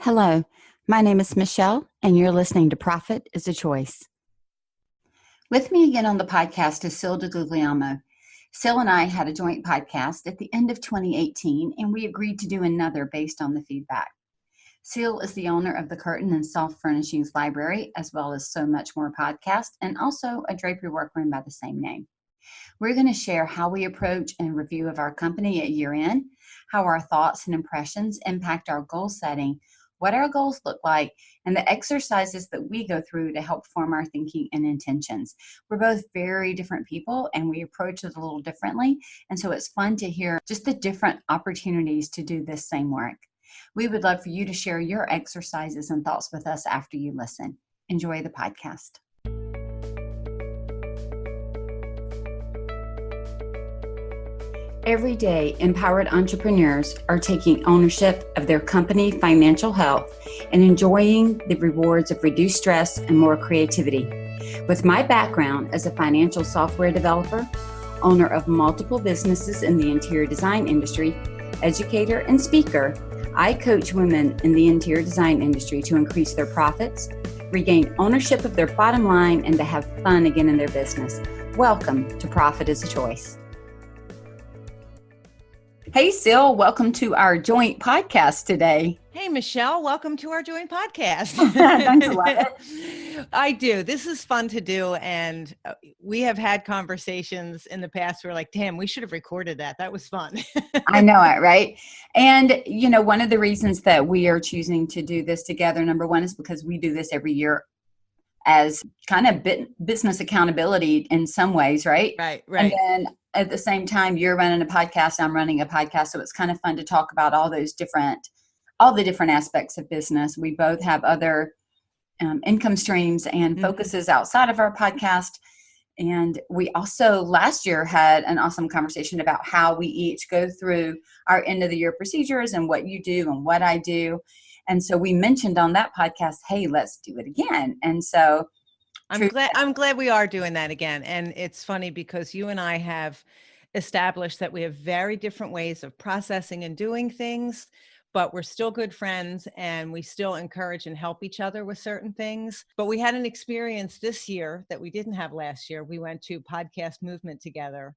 Hello, my name is Michelle, and you're listening to Profit is a Choice. With me again on the podcast is Ceil DiGuglielmo. Ceil and I had a joint podcast at the end of 2018, and we agreed to do another based on the feedback. Ceil is the owner of the Curtain and Soft Furnishings Library, as well as So Much More podcast, and also a drapery workroom by the same name. We're going to share how we approach and review of our company at year-end, how our thoughts and impressions impact our goal setting, what our goals look like, and the exercises that we go through to help form our thinking and intentions. We're both very different people and we approach it a little differently. And so it's fun to hear just the different opportunities to do this same work. We would love for you to share your exercises and thoughts with us after you listen. Enjoy the podcast. Every day, empowered entrepreneurs are taking ownership of their company financial health and enjoying the rewards of reduced stress and more creativity. With my background as a financial software developer, owner of multiple businesses in the interior design industry, educator, and speaker, I coach women in the interior design industry to increase their profits, regain ownership of their bottom line, and to have fun again in their business. Welcome to Profit is a Choice. Hey, Ceil, welcome to our joint podcast today. Hey, Michelle, welcome to our joint podcast. Don't you love it? I do. This is fun to do. And we have had conversations in the past where we're like, damn, we should have recorded that. That was fun. I know it, right? And, you know, one of the reasons that we are choosing to do this together, number one, is because we do this every year as kind of business accountability in some ways, right? Right. And then at the same time, you're running a podcast, I'm running a podcast. So it's kind of fun to talk about all the different aspects of business. We both have other income streams and focuses outside of our podcast. And we also last year had an awesome conversation about how we each go through our end of the year procedures and what you do and what I do. And so we mentioned on that podcast, hey, let's do it again. And so I'm glad we are doing that again. And it's funny because you and I have established that we have very different ways of processing and doing things, but we're still good friends and we still encourage and help each other with certain things. But we had an experience this year that we didn't have last year. We went to Podcast Movement together,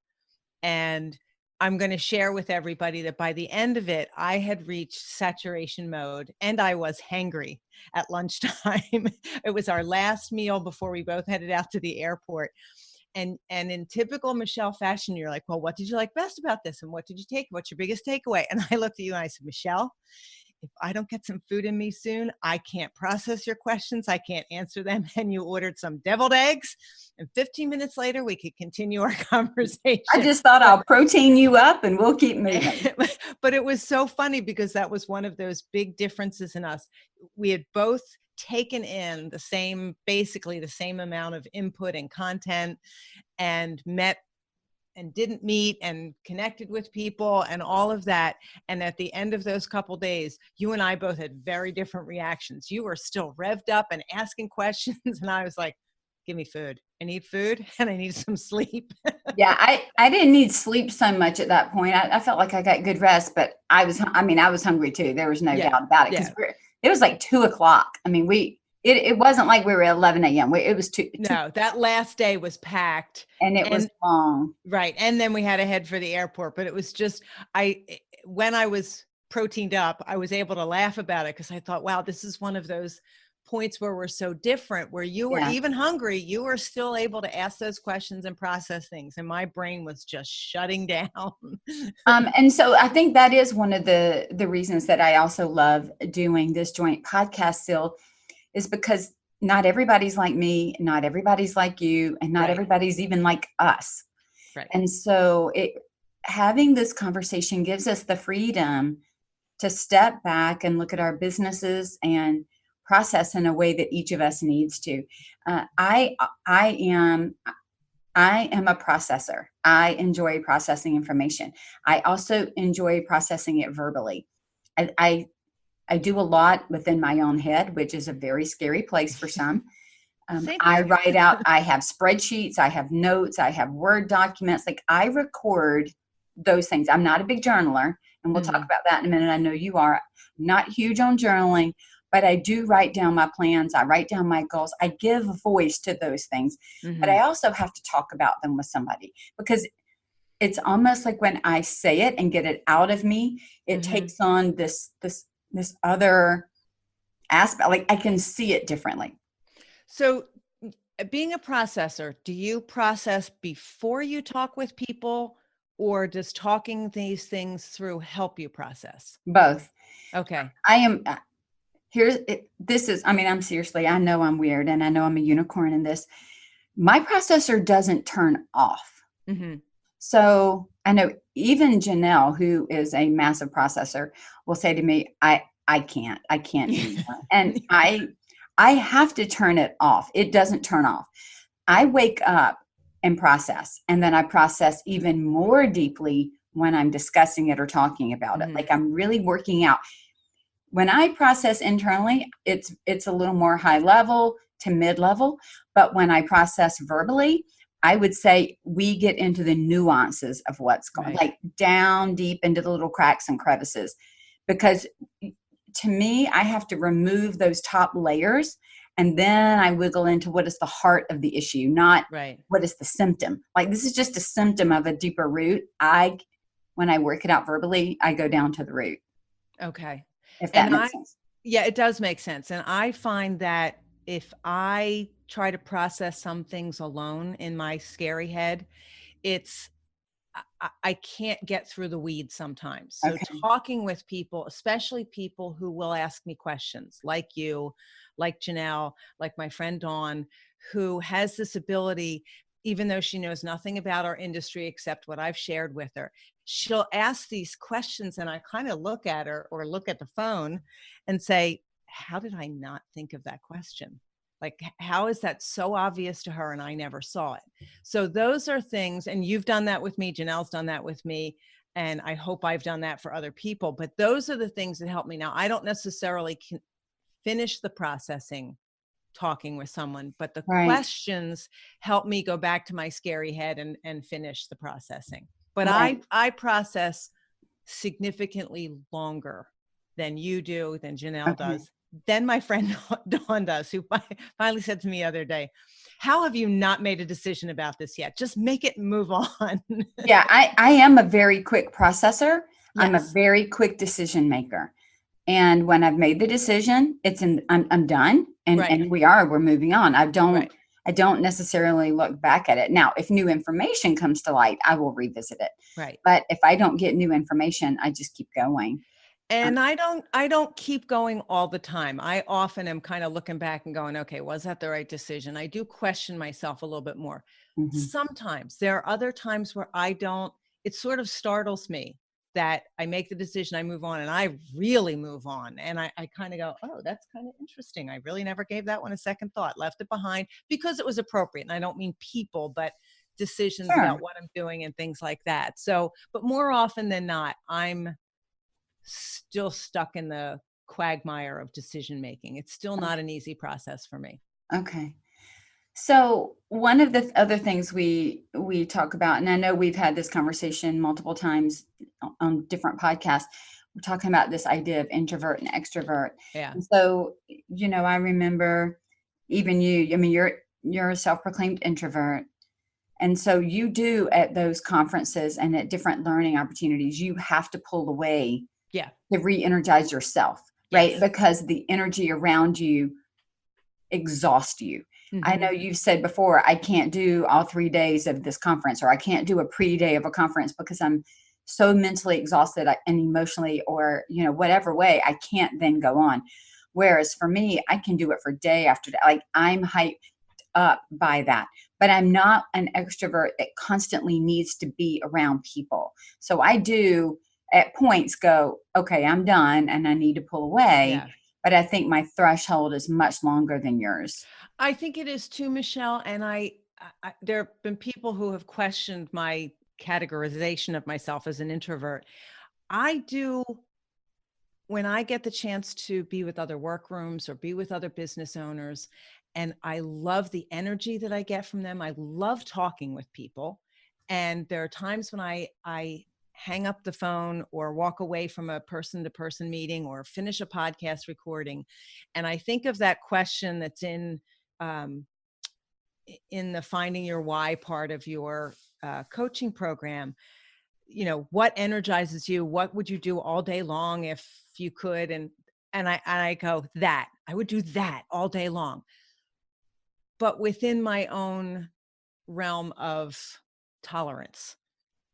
and I'm going to share with everybody that by the end of it, I had reached saturation mode and I was hangry at lunchtime. It was our last meal before we both headed out to the airport. And in typical Michelle fashion, you're like, well, what did you like best about this? And what did you take? What's your biggest takeaway? And I looked at you and I said, Michelle, if I don't get some food in me soon, I can't process your questions. I can't answer them. And you ordered some deviled eggs. And 15 minutes later, we could continue our conversation. I just thought I'll protein you up and we'll keep moving. But it was so funny because that was one of those big differences in us. We had both taken in basically the same amount of input and content, and met and didn't meet and connected with people and all of that. And at the end of those couple days, you and I both had very different reactions. You were still revved up and asking questions. And I was like, give me food. I need food and I need some sleep. Yeah, I didn't need sleep so much at that point. I felt like I got good rest, but I was hungry too. There was no doubt about it. Because it was like 2:00. I mean, it wasn't like we were at 11 a.m. It was two. No, that last day was packed. And it was long. Right. And then we had to head for the airport, but it was just, when I was proteined up, I was able to laugh about it because I thought, wow, this is one of those points where we're so different, where you were even hungry, you were still able to ask those questions and process things. And my brain was just shutting down. And so I think that is one of the reasons that I also love doing this joint podcast, Ceil, is because not everybody's like me, not everybody's like you, and not everybody's even like us. Right. And so having this conversation gives us the freedom to step back and look at our businesses and process in a way that each of us needs to. I am a processor. I enjoy processing information. I also enjoy processing it verbally. I do a lot within my own head, which is a very scary place for some. I write out, I have spreadsheets, I have notes, I have Word documents. Like I record those things. I'm not a big journaler. And we'll talk Mhm. about that in a minute. I know you are not huge on journaling, but I do write down my plans. I write down my goals. I give voice to those things, but I Mhm. also have to talk about them with somebody, because it's almost like when I say it and get it out of me, it Mhm. takes on this other aspect. Like I can see it differently. So, being a processor, do you process before you talk with people, or does talking these things through help you process? Both. Okay. I am here's it, this is, I mean, I'm seriously, I know I'm weird and I know I'm a unicorn in this. My processor doesn't turn off. Mhm. So I know even Janelle, who is a massive processor, will say to me, I can't do that. And I have to turn it off. It doesn't turn off. I wake up and process, and then I process even more deeply when I'm discussing it or talking about it. Mhm. Like I'm really working out. When I process internally, it's a little more high level to mid level, but when I process verbally, I would say we get into the nuances of what's going, Right. like down deep into the little cracks and crevices, because to me, I have to remove those top layers, and then I wiggle into what is the heart of the issue, not Right. what is the symptom. Like this is just a symptom of a deeper root. When I work it out verbally, I go down to the root, Okay. if that And makes sense. yeah, it does make sense. And I find that if I try to process some things alone in my scary head, it's I can't get through the weeds sometimes. So Okay. talking with people, especially people who will ask me questions like you, like Janelle, like my friend Dawn, who has this ability, even though she knows nothing about our industry except what I've shared with her, she'll ask these questions and I kind of look at her or look at the phone and say, how did I not think of that question? Like, how is that so obvious to her and I never saw it? So those are things, and you've done that with me, Janelle's done that with me, and I hope I've done that for other people. But those are the things that help me. Now, I don't necessarily finish the processing talking with someone, but the Right. questions help me go back to my scary head and finish the processing. But Right. I process significantly longer than you do, than Janelle Okay. does, than my friend Dawn does, who finally said to me the other day, how have you not made a decision about this yet? Just make it and move on. Yeah, I am a very quick processor. I'm a Yes. very quick decision maker. And when I've made the decision, I'm done, Right. and we're moving on. Right. I don't necessarily look back at it. Now, if new information comes to light, I will revisit it. Right. But if I don't get new information, I just keep going. And I don't keep going all the time. I often am kind of looking back and going, okay, was that the right decision? I do question myself a little bit more. Mhm. Sometimes there are other times where I don't, it sort of startles me that I make the decision, I move on, and I really move on. And I kind of go, oh, that's kind of interesting. I really never gave that one a second thought, left it behind because it was appropriate. And I don't mean people, but decisions about Sure. what I'm doing and things like that. So, but more often than not, I'm still stuck in the quagmire of decision making. It's still not an easy process for me. Okay. So one of the other things we talk about, and I know we've had this conversation multiple times on different podcasts, we're talking about this idea of introvert and extrovert. Yeah. And so, I remember even you, I mean, you're a self-proclaimed introvert. And so you do at those conferences and at different learning opportunities, you have to pull away Yeah. to re-energize yourself, right? Yes. Because the energy around you exhaust you. I Hmm. know you've said before, I can't do all 3 days of this conference, or I can't do a pre-day of a conference because I'm so mentally exhausted and emotionally, or, whatever way, I can't then go on. Whereas for me, I can do it for day after day. Like I'm hyped up by that, but I'm not an extrovert that constantly needs to be around people. So I do at points go, okay, I'm done and I need to pull away. Yeah. But I think my threshold is much longer than yours. I think it is too, Michelle. And there have been people who have questioned my categorization of myself as an introvert. I do, when I get the chance to be with other workrooms or be with other business owners, and I love the energy that I get from them. I love talking with people. And there are times when I hang up the phone or walk away from a person-to-person meeting or finish a podcast recording. And I think of that question that's in the Finding Your Why part of your coaching program. You know, what energizes you? What would you do all day long if you could? And I go, that I would do that all day long, but within my own realm of tolerance.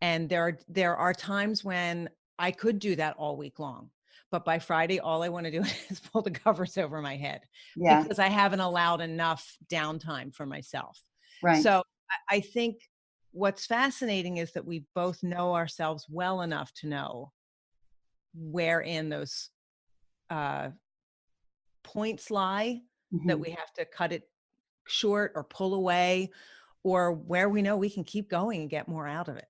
And there are times when I could do that all week long, but by Friday, all I want to do is pull the covers over my head because I haven't allowed enough downtime for myself. Right. So I think what's fascinating is that we both know ourselves well enough to know where in those points lie that we have to cut it short or pull away, or where we know we can keep going and get more out of it.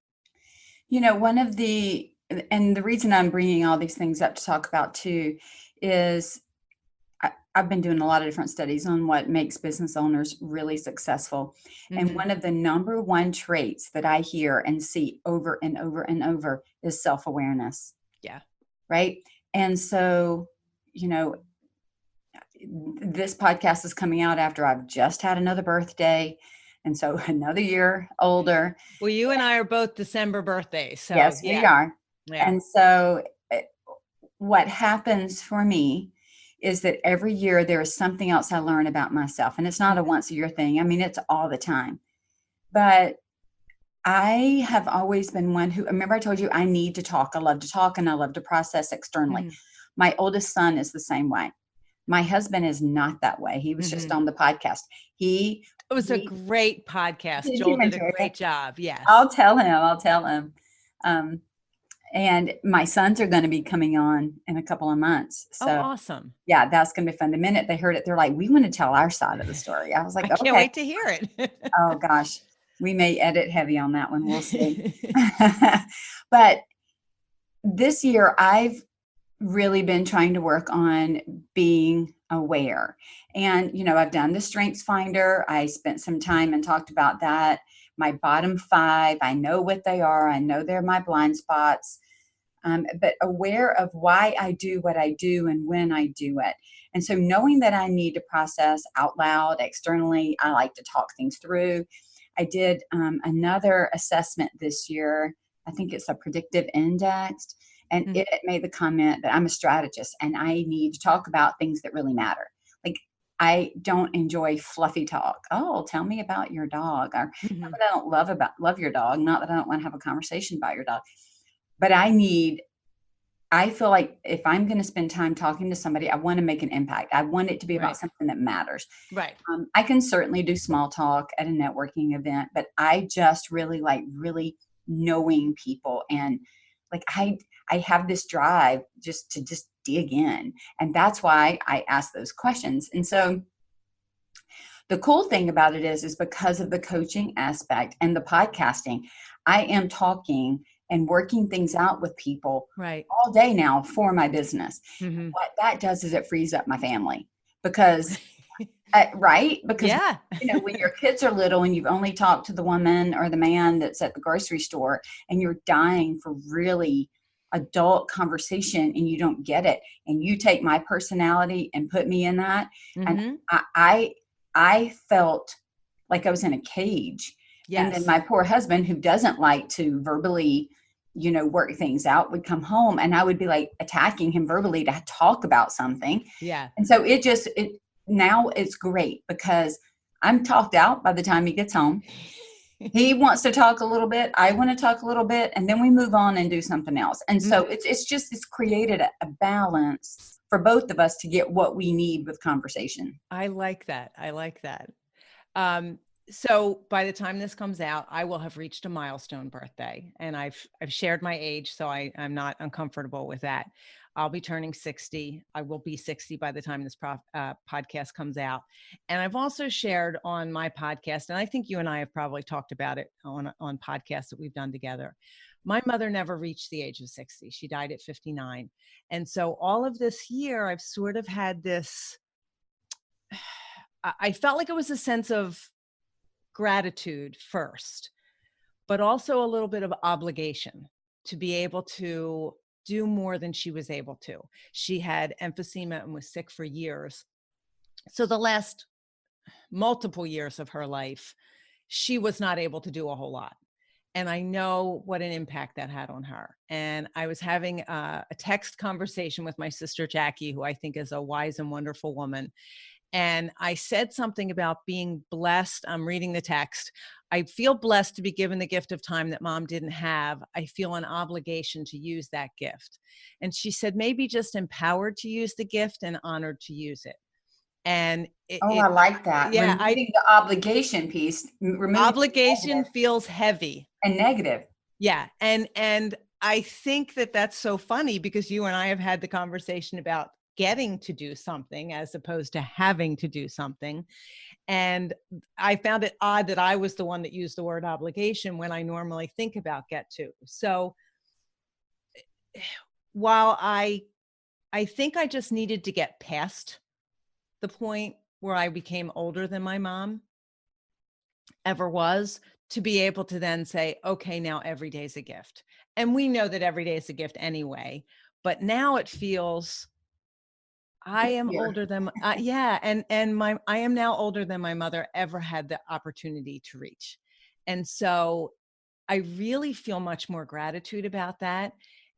You know, and the reason I'm bringing all these things up to talk about too is I've been doing a lot of different studies on what makes business owners really successful. And one of the number one traits that I hear and see over and over and over is self-awareness. Yeah. Right. And so, you know, this podcast is coming out after I've just had another birthday. And so another year older. Well, you and I are both December birthdays. So yes, we are. Yeah. And so what happens for me is that every year there is something else I learn about myself. And it's not a once a year thing. I mean, it's all the time. But I have always been one who, remember I told you I need to talk. I love to talk and I love to process externally. My oldest son is the same way. My husband is not that way. He was just on the podcast. It was a great podcast. Joel did a great job. Yes. I'll tell him. And my sons are going to be coming on in a couple of months. So awesome. Yeah, that's going to be fun. The minute they heard it, they're like, we want to tell our side of the story. I was like, I can't wait to hear it. Oh gosh, we may edit heavy on that one. We'll see. But this year I've really been trying to work on being aware. And, you know, I've done the Strengths Finder. I spent some time and talked about that. My bottom 5, I know what they are. I know they're my blind spots. But aware of why I do what I do and when I do it. And so knowing that I need to process out loud, externally, I like to talk things through. I did another assessment this year. I think it's a predictive index. And it made the comment that I'm a strategist and I need to talk about things that really matter. Like, I don't enjoy fluffy talk. Oh, tell me about your dog. Or not that I don't love your dog. Not that I don't want to have a conversation about your dog. But I feel like if I'm going to spend time talking to somebody, I want to make an impact. I want it to be about something that matters. Right. I can certainly do small talk at a networking event, but I just really like really knowing people. And like, I have this drive just to dig in. And that's why I ask those questions. And so the cool thing about it is because of the coaching aspect and the podcasting, I am talking and working things out with people all day now for my business. What that does is it frees up my family because, Because, you know, when your kids are little and you've only talked to the woman or the man that's at the grocery store and you're dying for really adult conversation and you don't get it. And you take my personality and put me in that. And I felt like I was in a cage. And then my poor husband, who doesn't like to verbally, you know, work things out, would come home and I would be like attacking him verbally to talk about something. Yeah. And so now it's great because I'm talked out by the time he gets home. He wants to talk a little bit. I want to talk a little bit, and then we move on and do something else. And so it's created a balance for both of us to get what we need with conversation. I like that. So by the time this comes out, I will have reached a milestone birthday, and I've shared my age, so I'm not uncomfortable with that. I'll be turning 60. I will be 60 by the time this podcast comes out. And I've also shared on my podcast, and I think you and I have probably talked about it on podcasts that we've done together. My mother never reached the age of 60. She died at 59. And so all of this year, I've sort of had this, I felt like it was a sense of gratitude first, but also a little bit of obligation to be able to do more than she was able to. She had emphysema and was sick for years. So the last multiple years of her life, she was not able to do a whole lot. And I know what an impact that had on her. And I was having a text conversation with my sister, Jackie, who I think is a wise and wonderful woman. And I said something about being blessed. I'm reading the text. I feel blessed to be given the gift of time that mom didn't have. I feel an obligation to use that gift. And she said, maybe just empowered to use the gift and honored to use it. And I like that. Yeah, Removing the obligation piece. Obligation feels heavy and negative. Yeah. And I think that that's so funny because you and I have had the conversation about getting to do something as opposed to having to do something. And I found it odd that I was the one that used the word obligation when I normally think about get to. So while I think I just needed to get past the point where I became older than my mom ever was, to be able to then say, okay, now every day's a gift. And we know that every day is a gift anyway, but now it feels I am older than, yeah. And I am now older than my mother ever had the opportunity to reach. And so I really feel much more gratitude about that.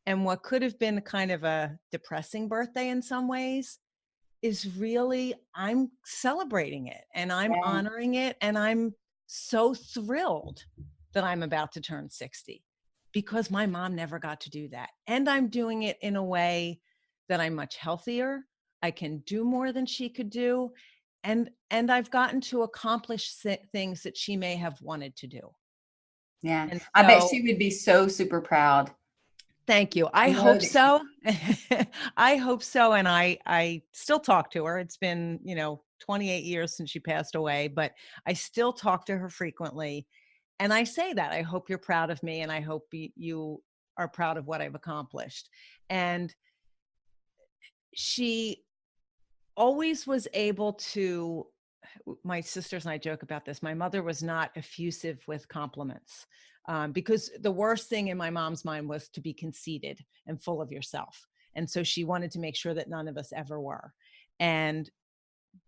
And what could have been kind of a depressing birthday in some ways is really, I'm celebrating it and I'm honoring it. And I'm so thrilled that I'm about to turn 60 because my mom never got to do that. And I'm doing it in a way that I'm much healthier. I can do more than she could do. And I've gotten to accomplish things that she may have wanted to do. Yeah. And I bet she would be so super proud. Thank you. I hope so. I hope so. And I still talk to her. It's been, 28 years since she passed away, but I still talk to her frequently. And I say that I hope you're proud of me and I hope you are proud of what I've accomplished. And she always was able to, my sisters and I joke about this. My mother was not effusive with compliments because the worst thing in my mom's mind was to be conceited and full of yourself. And so she wanted to make sure that none of us ever were.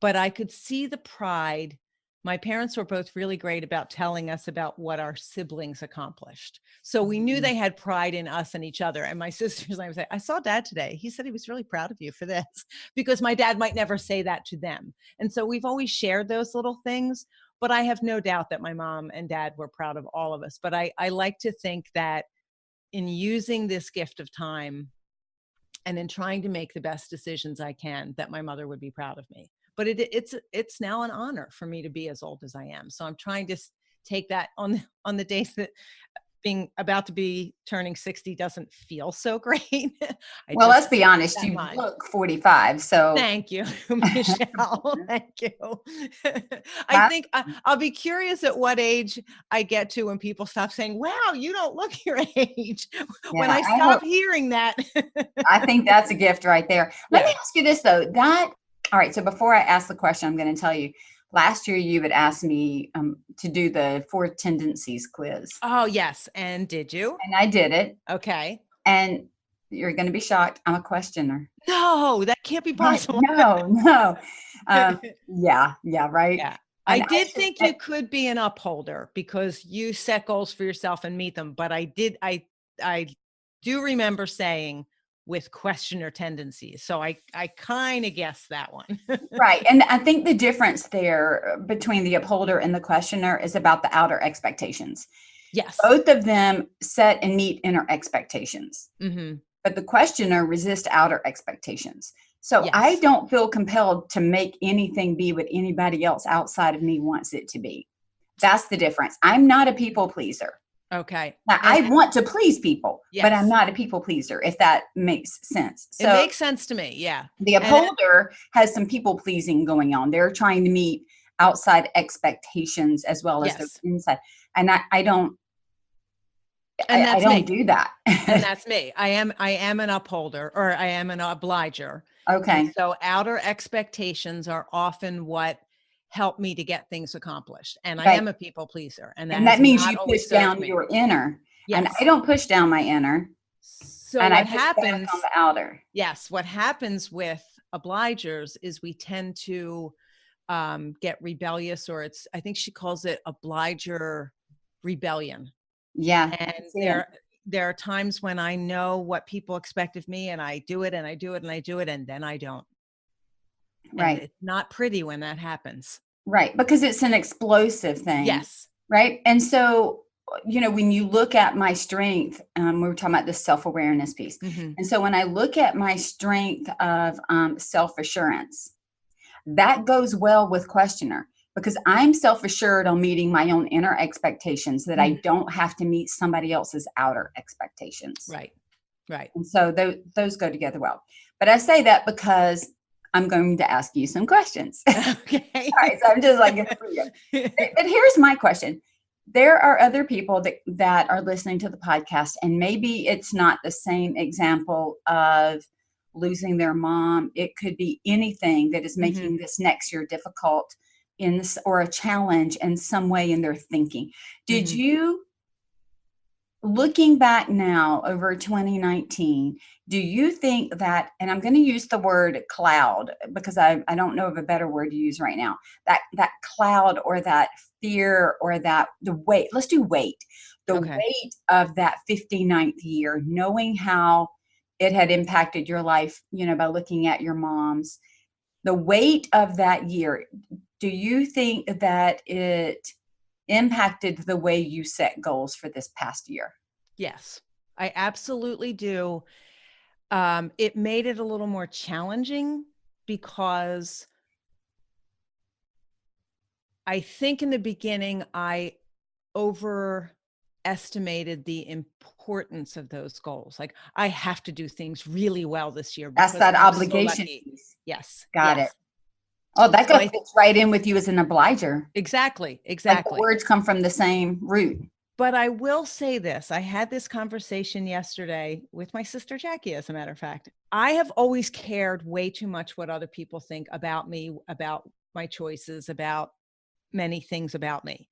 But I could see the pride. My parents were both really great about telling us about what our siblings accomplished. So we knew they had pride in us and each other. And my sisters and I would say, I saw Dad today. He said he was really proud of you for this, because my dad might never say that to them. And so we've always shared those little things, but I have no doubt that my mom and dad were proud of all of us. But I like to think that in using this gift of time and in trying to make the best decisions I can, that my mother would be proud of me. But it's now an honor for me to be as old as I am. So I'm trying to take that on the days that being about to be turning 60 doesn't feel so great. Well, let's be honest, you look 45. So thank you, Michelle. Thank you. I think I'll be curious at what age I get to when people stop saying, wow, you don't look your age. When I stop hearing that. I think that's a gift right there. Let me ask you this though, all right. So before I ask the question, I'm going to tell you, last year you had asked me to do the 4 tendencies quiz. Oh, yes. And did you? And I did it. Okay. And you're going to be shocked. I'm a questioner. No, that can't be possible. No. Yeah, right. Yeah. I did think you could be an upholder because you set goals for yourself and meet them. But I do remember saying with questioner tendencies. So I kind of guessed that one. Right. And I think the difference there between the upholder and the questioner is about the outer expectations. Yes. Both of them set and meet inner expectations. Mm-hmm. But the questioner resists outer expectations. So I don't feel compelled to make anything be what anybody else outside of me wants it to be. That's the difference. I'm not a people pleaser. Okay. Now, I want to please people, but I'm not a people pleaser, if that makes sense. So it makes sense to me. Yeah. The upholder has some people pleasing going on. They're trying to meet outside expectations as well as their inside. And I don't do that. And that's me. I am an upholder, or I am an obliger. Okay. And so outer expectations are often what help me to get things accomplished. And I am a people pleaser. And that means you push down your inner. And Yes. I don't push down my inner. So and what I push back happens, on the outer. yes, what happens with obligers is we tend to get rebellious, or I think she calls it obliger rebellion. Yeah. And there are times when I know what people expect of me, and I do it and I do it and I do it, and then I don't. Right. And it's not pretty when that happens. Right. Because it's an explosive thing. Yes. Right. And so, when you look at my strength, we were talking about this self-awareness piece. Mm-hmm. And so when I look at my strength of self-assurance, that goes well with questioner, because I'm self-assured on meeting my own inner expectations, that I don't have to meet somebody else's outer expectations. Right. Right. And so those go together well. But I say that because I'm going to ask you some questions. Okay. All right. So I'm just like, but here's my question. There are other people that are listening to the podcast, and maybe it's not the same example of losing their mom. It could be anything that is making this next year difficult or a challenge in some way in their thinking. Did you, looking back now over 2019, do you think that, and I'm going to use the word cloud because I don't know of a better word to use right now, that cloud or that fear or the weight, let's do weight, weight of that 59th year, knowing how it had impacted your life, by looking at your mom's, the weight of that year, do you think that it impacted the way you set goals for this past year? Yes, I absolutely do. It made it a little more challenging because I think in the beginning, I overestimated the importance of those goals. Like, I have to do things really well this year. That's that I'm obligation so piece. Yes. Got it. Oh, that fits right in with you as an obliger. Exactly. Like the words come from the same root. But I will say this. I had this conversation yesterday with my sister, Jackie, as a matter of fact. I have always cared way too much what other people think about me, about my choices, about many things about me,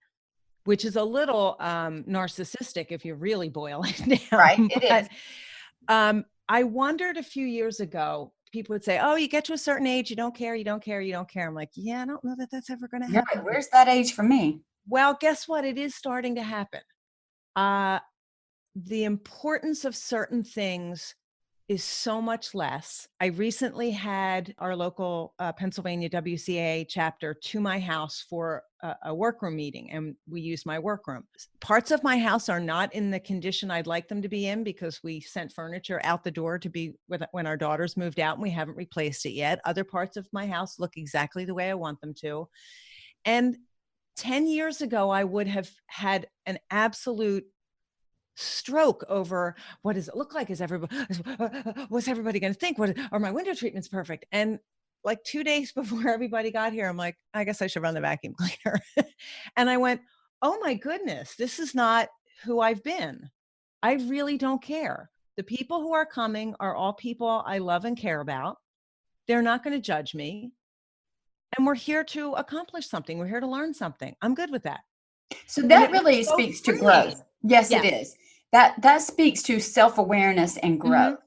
which is a little narcissistic if you really boil it down. Right, it is. I wondered a few years ago, people would say, oh, you get to a certain age, you don't care, you don't care, you don't care. I'm like, yeah, I don't know that that's ever going to happen. Yeah, where's that age for me? Well, guess what? It is starting to happen. The importance of certain things is so much less. I recently had our local Pennsylvania WCA chapter to my house for a workroom meeting, and we used my workroom. Parts of my house are not in the condition I'd like them to be in because we sent furniture out the door to be when our daughters moved out, and we haven't replaced it yet. Other parts of my house look exactly the way I want them to. And 10 years ago, I would have had an absolute stroke over what does it look like? What's everybody going to think? Are my window treatments perfect? And like 2 days before everybody got here, I'm like, I guess I should run the vacuum cleaner. And I went, oh my goodness, this is not who I've been. I really don't care. The people who are coming are all people I love and care about. They're not going to judge me. And we're here to accomplish something. We're here to learn something. I'm good with that. So that really speaks to growth. Yes, it is. That speaks to self-awareness and growth.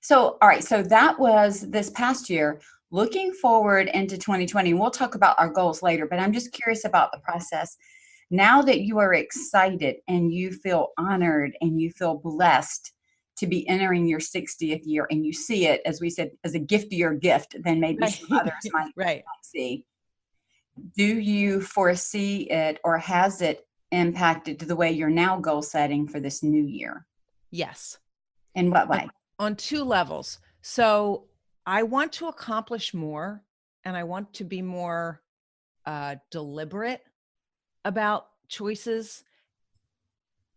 So, all right. So that was this past year. Looking forward into 2020, we'll talk about our goals later, but I'm just curious about the process. Now that you are excited and you feel honored and you feel blessed to be entering your 60th year, and you see it, as we said, as a giftier gift than maybe some others might see. Do you foresee it, or has it impacted the way you're now goal setting for this new year? Yes. In what way? On two levels. So I want to accomplish more, and I want to be more deliberate about choices.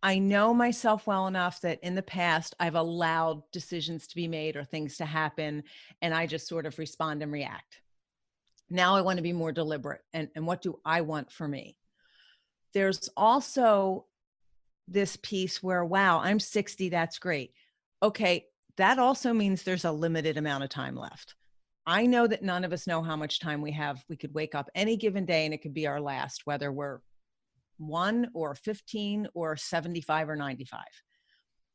I know myself well enough that in the past, I've allowed decisions to be made or things to happen, and I just sort of respond and react. Now I want to be more deliberate. And what do I want for me? There's also this piece where, wow, I'm 60. That's great. Okay. That also means there's a limited amount of time left. I know that none of us know how much time we have. We could wake up any given day and it could be our last, whether we're 1 or 15 or 75 or 95.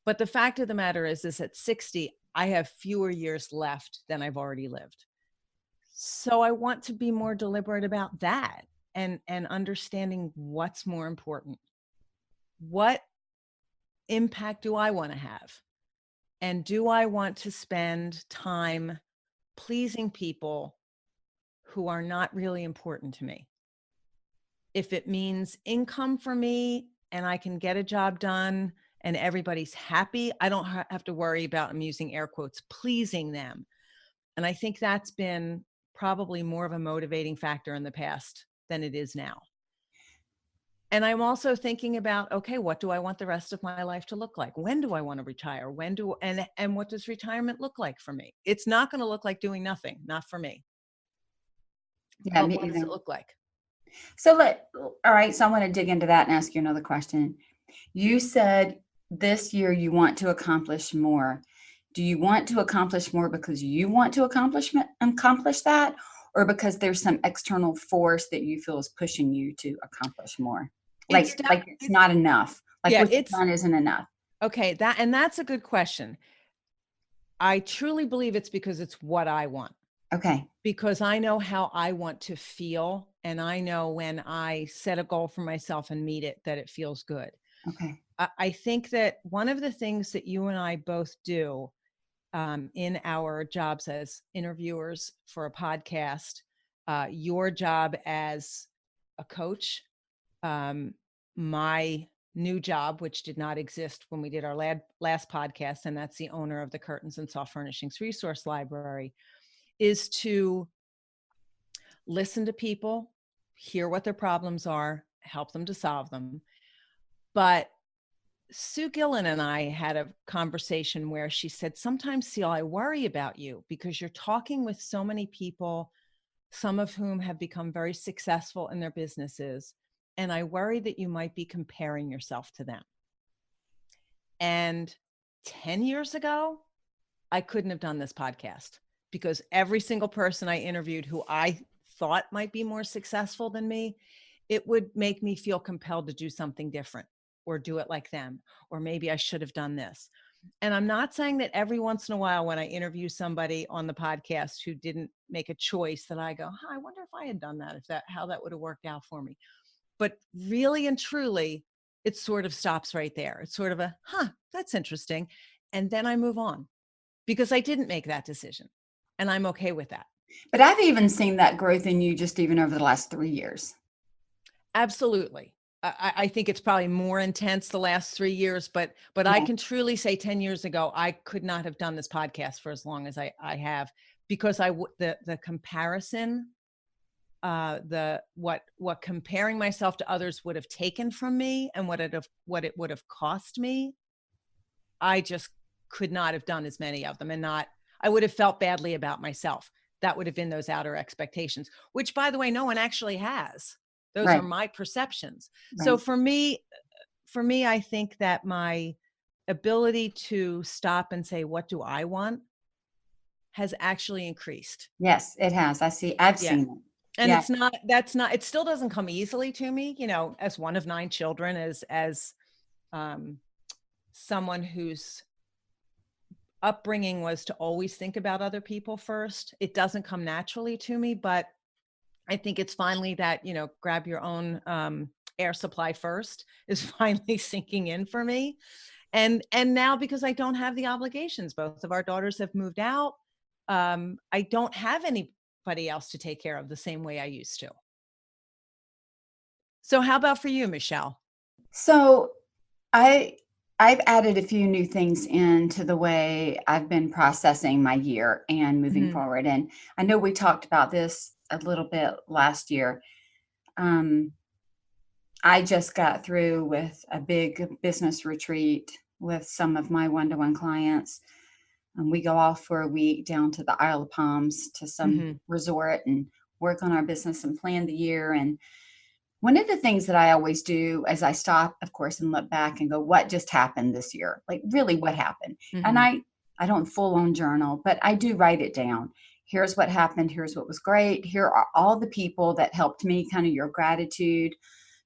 But the fact of the matter is at 60, I have fewer years left than I've already lived. So I want to be more deliberate about that and understanding what's more important. What impact do I want to have? And do I want to spend time pleasing people who are not really important to me? If it means income for me and I can get a job done and everybody's happy, I don't have to worry about, I'm using air quotes, pleasing them. And I think that's been probably more of a motivating factor in the past than it is now. And I'm also thinking about, okay, what do I want the rest of my life to look like? When do I want to retire? And what does retirement look like for me? It's not going to look like doing nothing, not for me. Yeah, But me what does either. it look like? So all right, so I want to dig into that and ask you another question. You said this year you want to accomplish more. Do you want to accomplish more because you want to accomplish that, or because there's some external force that you feel is pushing you to accomplish more? Like it's not enough. Like yeah, what you've done isn't enough. Okay, that's a good question. I truly believe it's because it's what I want. Okay. Because I know how I want to feel, and I know when I set a goal for myself and meet it, that it feels good. Okay. I think that one of the things that you and I both do in our jobs as interviewers for a podcast, your job as a coach, my new job, which did not exist when we did our last podcast, and that's the owner of the Curtains and Soft Furnishings Resource Library, is to listen to people, hear what their problems are, help them to solve them. But Sue Gillen and I had a conversation where she said, sometimes, Ceil, I worry about you because you're talking with so many people, some of whom have become very successful in their businesses. And I worry that you might be comparing yourself to them. And 10 years ago, I couldn't have done this podcast because every single person I interviewed who I thought might be more successful than me, it would make me feel compelled to do something different or do it like them, or maybe I should have done this. And I'm not saying that every once in a while when I interview somebody on the podcast who didn't make a choice that I go, I wonder if I had done that, how that would have worked out for me. But really and truly, it sort of stops right there. It's sort of a, that's interesting. And then I move on because I didn't make that decision and I'm okay with that. But I've even seen that growth in you just even over the last 3 years. Absolutely. I think it's probably more intense the last 3 years, but yeah. I can truly say 10 years ago, I could not have done this podcast for as long as I have, because the comparison, what comparing myself to others would have taken from me and what it would have cost me, I just could not have done as many of them, and I would have felt badly about myself. That would have been those outer expectations, which, by the way, no one actually has. Those are my perceptions. Right. So for me, I think that my ability to stop and say, what do I want, has actually increased. Yes, it has. I've seen it. And it still doesn't come easily to me, as one of 9 children, as someone whose upbringing was to always think about other people first. It doesn't come naturally to me, but I think it's finally that, grab your own air supply first is finally sinking in for me. And now, because I don't have the obligations, both of our daughters have moved out. I don't have anybody else to take care of the same way I used to. So how about for you, Michelle? So I've added a few new things into the way I've been processing my year and moving forward. And I know we talked about this a little bit last year. I just got through with a big business retreat with some of my one-to-one clients. We go off for a week down to the Isle of Palms to some resort and work on our business and plan the year. And one of the things that I always do is I stop, of course, and look back and go, what just happened this year? Like, really, what happened? And I don't full on journal, but I do write it down. Here's what happened. Here's what was great. Here are all the people that helped me, kind of your gratitude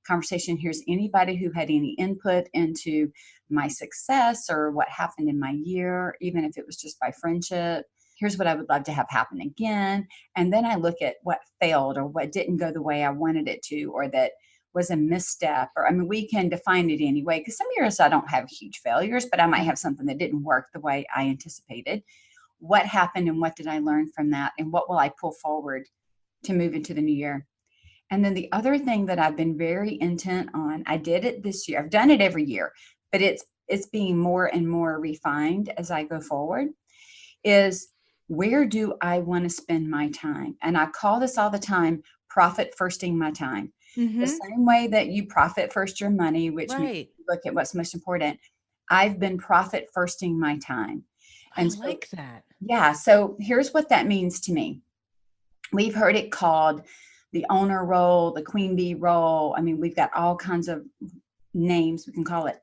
conversation. Here's anybody who had any input into my success or what happened in my year, even if it was just by friendship. Here's what I would love to have happen again. And then I look at what failed or what didn't go the way I wanted it to, or that was a misstep. Or, I mean, we can define it anyway, because some years I don't have huge failures, but I might have something that didn't work the way I anticipated. What happened and what did I learn from that? And what will I pull forward to move into the new year? And then the other thing that I've been very intent on, I did it this year. I've done it every year, but it's being more and more refined as I go forward, is where do I want to spend my time? And I call this all the time, profit firsting my time. The same way that you profit first your money, which means you look at what's most important. I've been profit firsting my time. And I like that. Yeah. So here's what that means to me. We've heard it called the owner role, the queen bee role. I mean, we've got all kinds of names we can call it.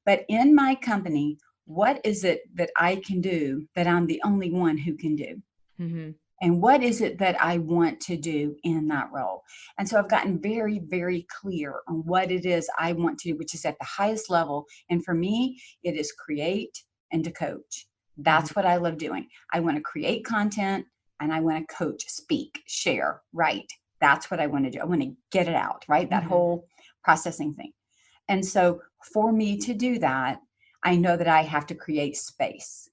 But in my company, what is it that I can do that I'm the only one who can do? And what is it that I want to do in that role? And so I've gotten very, very clear on what it is I want to do, which is at the highest level. And for me, it is create and to coach. That's what I love doing. I want to create content and I want to coach, speak, share, write. That's what I want to do. I want to get it out, right? That whole processing thing. And so for me to do that, I know that I have to create space,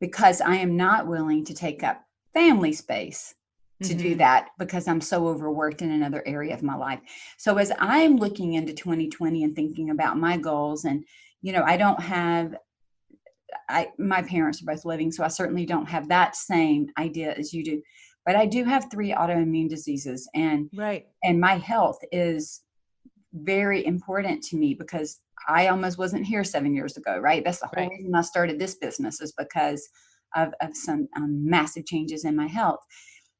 because I am not willing to take up family space to do that, because I'm so overworked in another area of my life. So as I'm looking into 2020 and thinking about my goals, and, you know, my parents are both living, so I certainly don't have that same idea as you do, but I do have 3 autoimmune diseases, and my health is very important to me, because I almost wasn't here 7 years ago, right? That's the whole reason I started this business, is because of some massive changes in my health.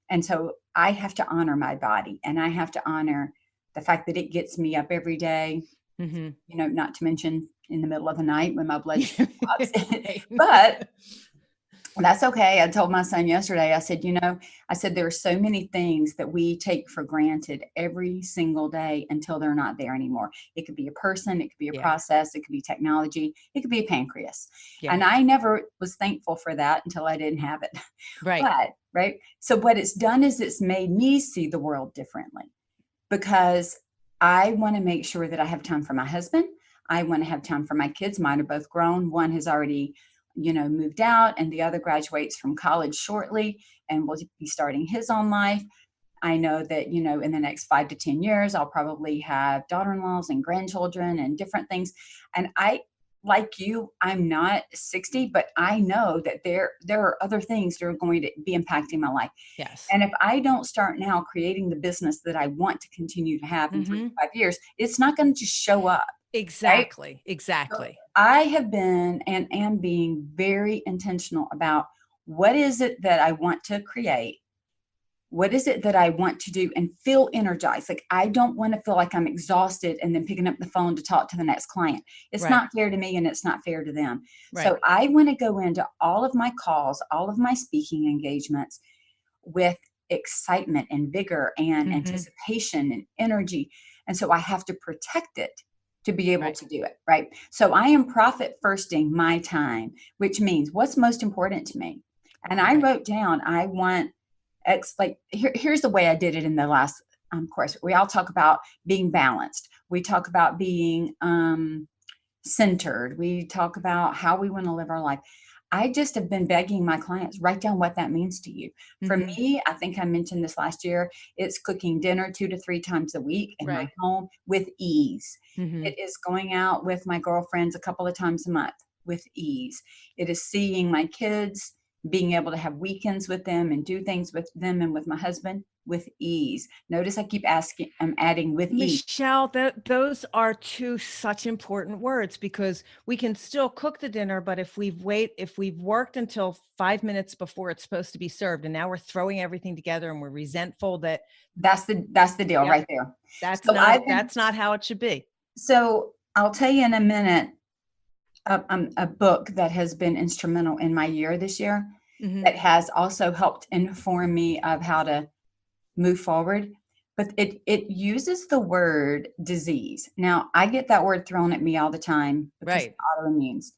And so I have to honor my body, and I have to honor the fact that it gets me up every day, you know, not to mention in the middle of the night when my blood sugar drops. But that's okay. I told my son yesterday, I said, there are so many things that we take for granted every single day until they're not there anymore. It could be a person, it could be a process, it could be technology, it could be a pancreas. And I never was thankful for that until I didn't have it. So what it's done is it's made me see the world differently, because I want to make sure that I have time for my husband. I want to have time for my kids. Mine are both grown. One has already moved out, and the other graduates from college shortly and will be starting his own life. I know that, in the next 5 to 10 years, I'll probably have daughter-in-laws and grandchildren and different things. And like you, I'm not 60, but I know that there are other things that are going to be impacting my life. Yes. And if I don't start now creating the business that I want to continue to have in 3 to 5 years, it's not going to just show up. Exactly. Right? Exactly. So I have been and am being very intentional about what is it that I want to create? What is it that I want to do and feel energized? Like, I don't want to feel like I'm exhausted and then picking up the phone to talk to the next client. It's not fair to me, and it's not fair to them. So I want to go into all of my calls, all of my speaking engagements with excitement and vigor and anticipation and energy. And so I have to protect it to be able to do it, right? So I am profit firsting my time, which means what's most important to me. And I wrote down, I want here's the way I did it in the last course. We all talk about being balanced. We talk about being centered. We talk about how we want to live our life. I just have been begging my clients, write down what that means to you. For me, I think I mentioned this last year, it's cooking dinner 2 to 3 times a week in my home with ease. It is going out with my girlfriends a couple of times a month with ease. It is seeing my kids, being able to have weekends with them and do things with them and with my husband with ease. Notice I keep I'm adding with ease. Michelle, those are 2 such important words, because we can still cook the dinner, but if we've worked until 5 minutes before it's supposed to be served, and now we're throwing everything together and we're resentful, that's the deal right there. That's not how it should be. So I'll tell you in a minute a book that has been instrumental in my year this year, that has also helped inform me of how to move forward. but it uses the word disease. Now, I get that word thrown at me all the time because of Right. autoimmunes,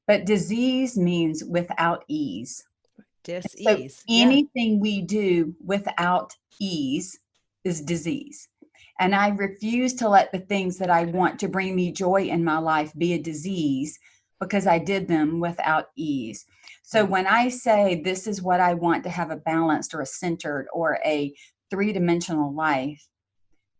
but disease means without ease. So Dis-ease. Yeah. anything we do without ease is disease. And I refuse to let the things that I want to bring me joy in my life be a disease because I did them without ease. So Right. when I say this is what I want to have a balanced or a centered or a three-dimensional life,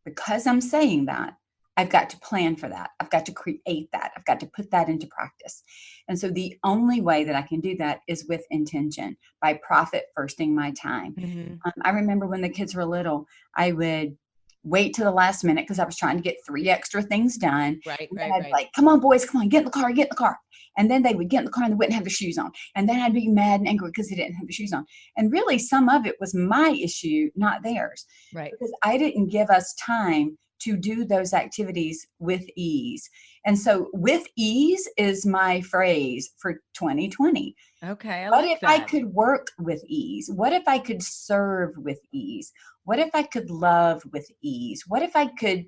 because I'm saying that, I've got to plan for that. I've got to create that. I've got to put that into practice. And so the only way that I can do that is with intention, by profit firsting my time. Mm-hmm. I remember when the kids were little, I would wait to the last minute because I was trying to get 3 extra things done. Right. And then Right. I'd Right. like, come on, boys, come on, get in the car, get in the car. And then they would get in the car and they wouldn't have their shoes on. And then I'd be mad and angry because they didn't have their shoes on. And really, some of it was my issue, not theirs, Right. because I didn't give us time to do those activities with ease. And so with ease is my phrase for 2020. Okay. I What like if I that. could work with ease? What if I could serve with ease? What if I could love with ease? What if I could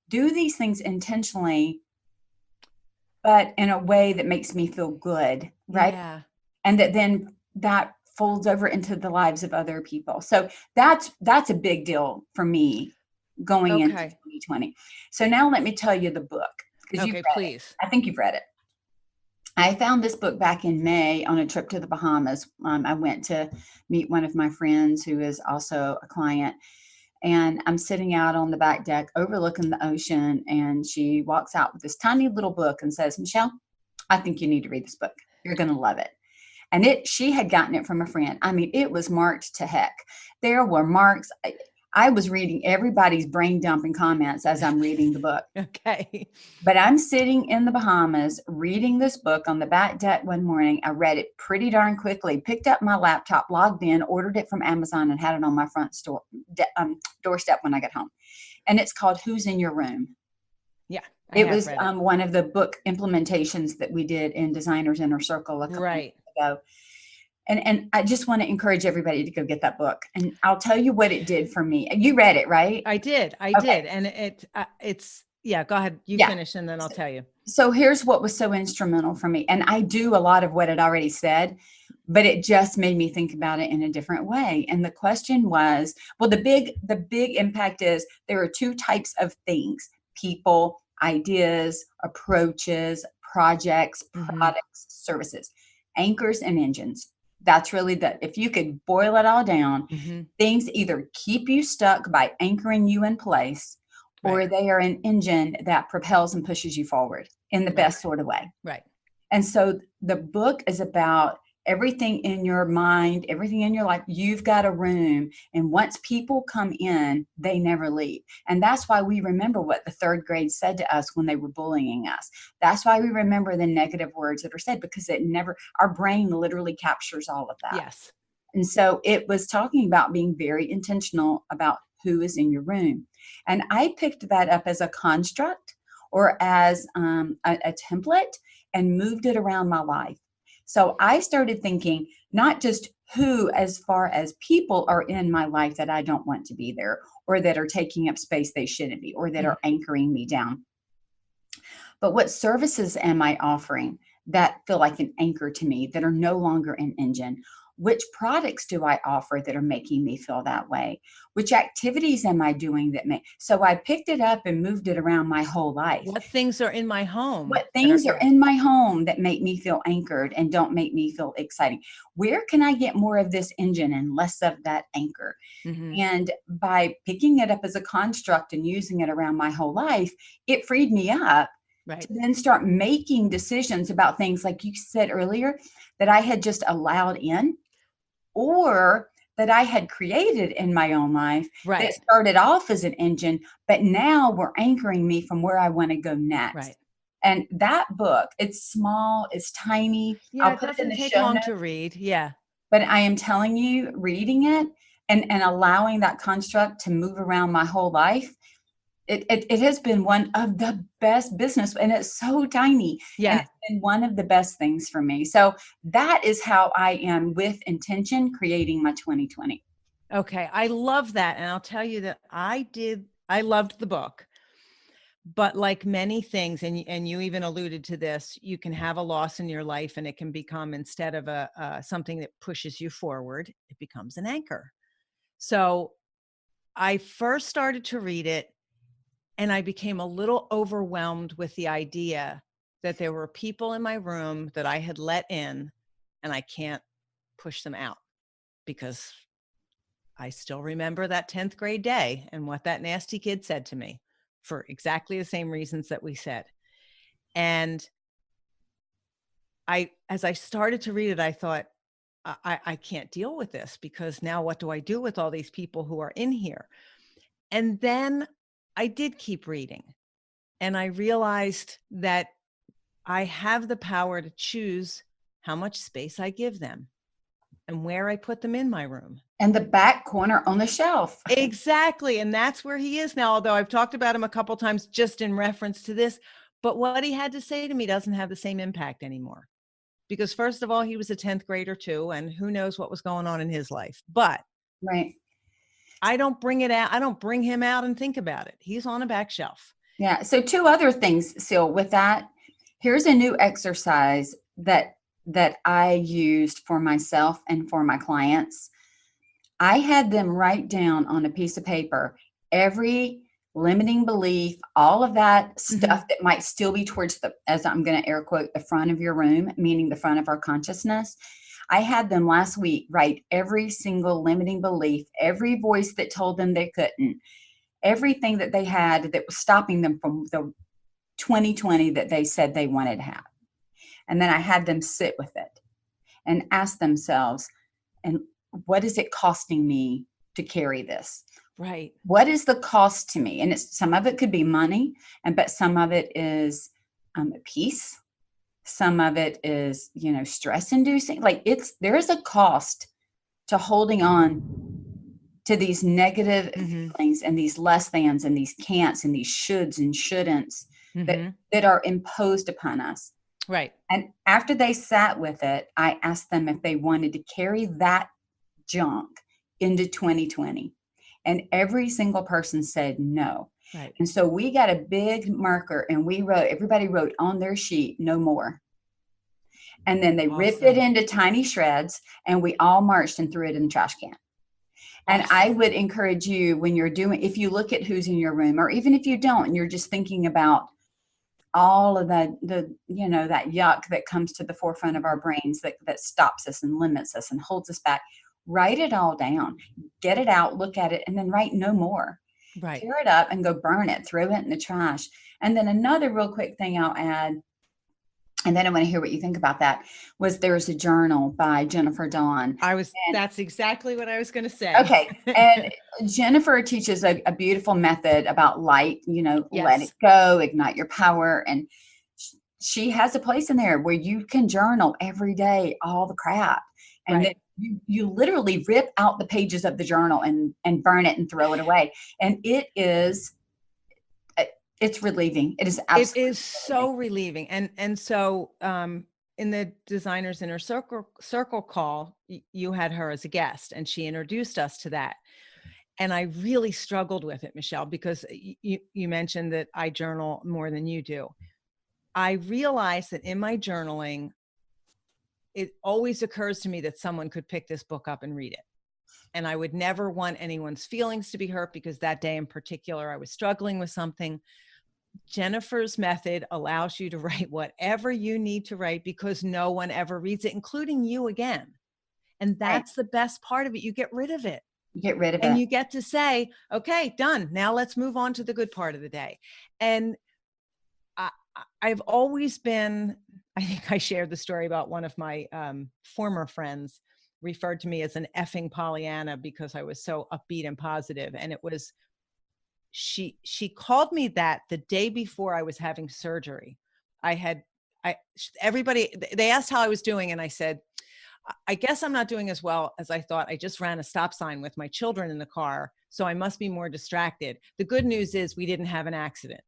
do these things intentionally, but in a way that makes me feel good, right? Yeah. And that folds over into the lives of other people. So that's a big deal for me going into Okay. 2020. So now let me tell you the book, because you've Okay. read it. Please. I think you've read it. I found this book back in May on a trip to the Bahamas. I went to meet one of my friends who is also a client, and I'm sitting out on the back deck overlooking the ocean, and she walks out with this tiny little book and says, Michelle, I think you need to read this book. You're going to love it. And she had gotten it from a friend. I mean, it was marked to heck. There were marks. I was reading everybody's brain dumping comments as I'm reading the book. Okay. But I'm sitting in the Bahamas reading this book on the back deck one morning. I read it pretty darn quickly, picked up my laptop, logged in, ordered it from Amazon, and had it on my front doorstep when I got home. And it's called Who's in Your Room? Yeah. It was one of the book implementations that we did in Designers Inner Circle a couple Right. months ago. And I just want to encourage everybody to go get that book. And I'll tell you what it did for me. You read it, right? I did. Okay. And it's, yeah, go ahead. You Yeah. finish and then I'll tell you. So here's what was so instrumental for me. And I do a lot of what it already said, but it just made me think about it in a different way. And the question was, well, the big impact is there are 2 types of things: people, ideas, approaches, projects, products, services, anchors, and engines. That's really if you could boil it all down, things either keep you stuck by anchoring you in place, or they are an engine that propels and pushes you forward in the best sort of way. Right. And so the book is about everything in your mind, everything in your life. You've got a room, and once people come in, they never leave. And that's why we remember what the 3rd grade said to us when they were bullying us. That's why we remember the negative words that are said, because our brain literally captures all of that. Yes. And so it was talking about being very intentional about who is in your room. And I picked that up as a construct or as a template and moved it around my life. So I started thinking not just who, as far as people are in my life that I don't want to be there, or that are taking up space they shouldn't be, or that are anchoring me down, but what services am I offering that feel like an anchor to me, that are no longer an engine? Which products do I offer that are making me feel that way? Which activities am I doing that make? So I picked it up and moved it around my whole life. What things are in my home? What things are in my home that make me feel anchored and don't make me feel exciting? Where can I get more of this engine and less of that anchor? And by picking it up as a construct and using it around my whole life, it freed me up to then start making decisions about things, like you said earlier, that I had just allowed in, or that I had created in my own life that started off as an engine, but now were anchoring me from where I want to go next. And that book, it's small, it's tiny. Yeah, I'll put it in the take show long notes, to read. Yeah. but I am telling you, reading it and allowing that construct to move around my whole life, it has been one of the best business, and it's so tiny. Yeah. And it's been one of the best things for me. So that is how I am, with intention, creating my 2020. Okay. I love that. And I'll tell you that I loved the book, but like many things, and you even alluded to this, you can have a loss in your life and it can become, instead of something that pushes you forward, it becomes an anchor. So I first started to read it and I became a little overwhelmed with the idea that there were people in my room that I had let in and I can't push them out, because I still remember that 10th grade day and what that nasty kid said to me for exactly the same reasons that we said. And as I started to read it, I thought, I can't deal with this, because now what do I do with all these people who are in here? And then I did keep reading, and I realized that I have the power to choose how much space I give them and where I put them in my room. And the back corner on the shelf. Exactly. And that's where he is now, although I've talked about him a couple times just in reference to this. But what he had to say to me doesn't have the same impact anymore. Because first of all, he was a 10th grader too, and who knows what was going on in his life. But Right. I don't bring it out. I don't bring him out and think about it. He's on a back shelf. Yeah. So two other things, Ceil, with that. Here's a new exercise that I used for myself and for my clients. I had them write down on a piece of paper every limiting belief, all of that stuff that might still be towards the, as I'm going to air quote, the front of your room, meaning the front of our consciousness. I had them last week write every single limiting belief, every voice that told them they couldn't, everything that they had that was stopping them from the 2020 that they said they wanted to have. And then I had them sit with it and ask themselves, and what is it costing me to carry this? Right. What is the cost to me? And it's, some of it could be money, but some of it is peace. Some of it is, stress inducing. Like there is a cost to holding on to these negative feelings and these less thans and these can'ts and these shoulds and shouldn'ts that are imposed upon us. Right. And after they sat with it, I asked them if they wanted to carry that junk into 2020. And every single person said no. Right. And so we got a big marker and everybody wrote on their sheet, no more. And then they ripped it into tiny shreds and we all marched and threw it in the trash can. And I would encourage you, when you're doing, if you look at who's in your room, or even if you don't, and you're just thinking about all of that yuck that comes to the forefront of our brains that stops us and limits us and holds us back, write it all down, get it out, look at it, and then write no more. Right. Tear it up and go burn it, throw it in the trash. And then another real quick thing I'll add, and then I want to hear what you think about that, was there's a journal by Jennifer Dawn. That's exactly what I was going to say. Okay. And Jennifer teaches a beautiful method about light, let it go, ignite your power. And she has a place in there where you can journal every day, all the crap. And then you literally rip out the pages of the journal and burn it and throw it away. And it's relieving. It is absolutely relieving. So relieving. And so in the Designers Inner Circle call, you had her as a guest and she introduced us to that. And I really struggled with it, Michelle, because you mentioned that I journal more than you do. I realized that in my journaling, it always occurs to me that someone could pick this book up and read it. And I would never want anyone's feelings to be hurt, because that day in particular, I was struggling with something. Jennifer's method allows you to write whatever you need to write, because no one ever reads it, including you again. And that's the best part of it. You get rid of it. Get rid of it. And you get to say, okay, done. Now let's move on to the good part of the day. And I've always been, I think I shared the story about one of my former friends referred to me as an effing Pollyanna because I was so upbeat and positive. And it was, she called me that the day before I was having surgery. Everybody, they asked how I was doing. And I said, I guess I'm not doing as well as I thought. I just ran a stop sign with my children in the car, so I must be more distracted. The good news is we didn't have an accident.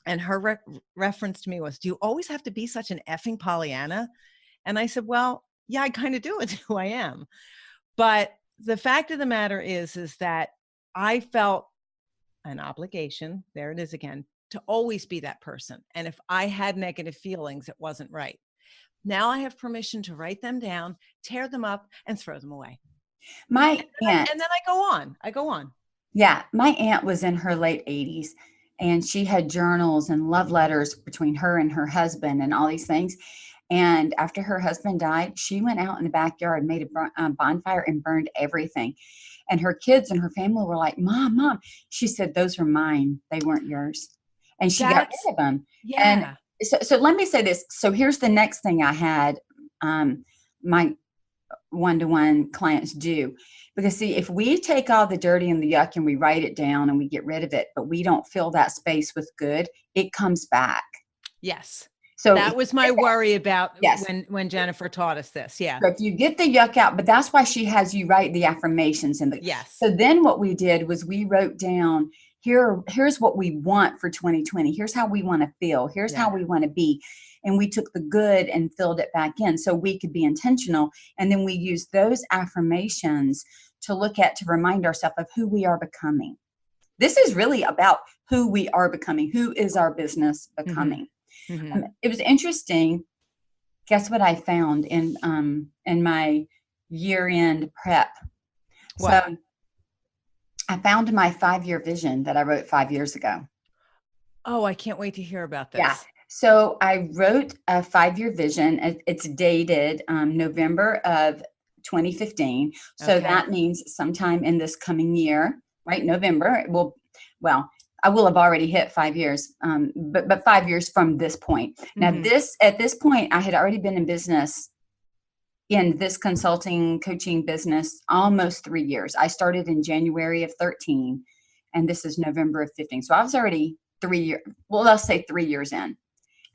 And her reference to me was, do you always have to be such an effing Pollyanna? And I said, well, yeah, I kind of do. It's who I am. But the fact of the matter is that I felt an obligation, there it is again, to always be that person. And if I had negative feelings, it wasn't right. Now I have permission to write them down, tear them up, and throw them away. My aunt, And then I go on. I go on. yeah, my aunt was in her late 80s, and she had journals and love letters between her and her husband and all these things. And after her husband died, she went out in the backyard, made a bonfire, and burned everything. And her kids and her family were like, Mom. She said, those were mine. They weren't yours. And she got rid of them. Yeah. And so let me say this. So here's the next thing I had my one-to-one clients do. Because see, if we take all the dirty and the yuck and we write it down and we get rid of it, but we don't fill that space with good, it comes back. Yes. So that was my worry about yes. when Jennifer taught us this. Yeah. So if you get the yuck out, but that's why she has you write the affirmations in the, yes. So then what we did was we wrote down, here's what we want for 2020. Here's how we want to feel. Here's how we want to be. And we took the good and filled it back in so we could be intentional. And then we used those affirmations to look at, to remind ourselves of who we are becoming. This is really about who we are becoming. Who is our business becoming? Mm-hmm. It was interesting. Guess what I found in my year-end prep? What? So I found my 5-year vision that I wrote 5 years ago. Oh, I can't wait to hear about this. Yeah. So I wrote a 5-year vision. It's dated November of 2015. So Okay. that means sometime in this coming year, right? November. I will have already hit 5 years, but 5 years from this point. Now, at this point, I had already been in business, in this consulting coaching business, almost 3 years. I started in January of 13, and this is November of 15. So I was already 3 years, well, let's say 3 years in,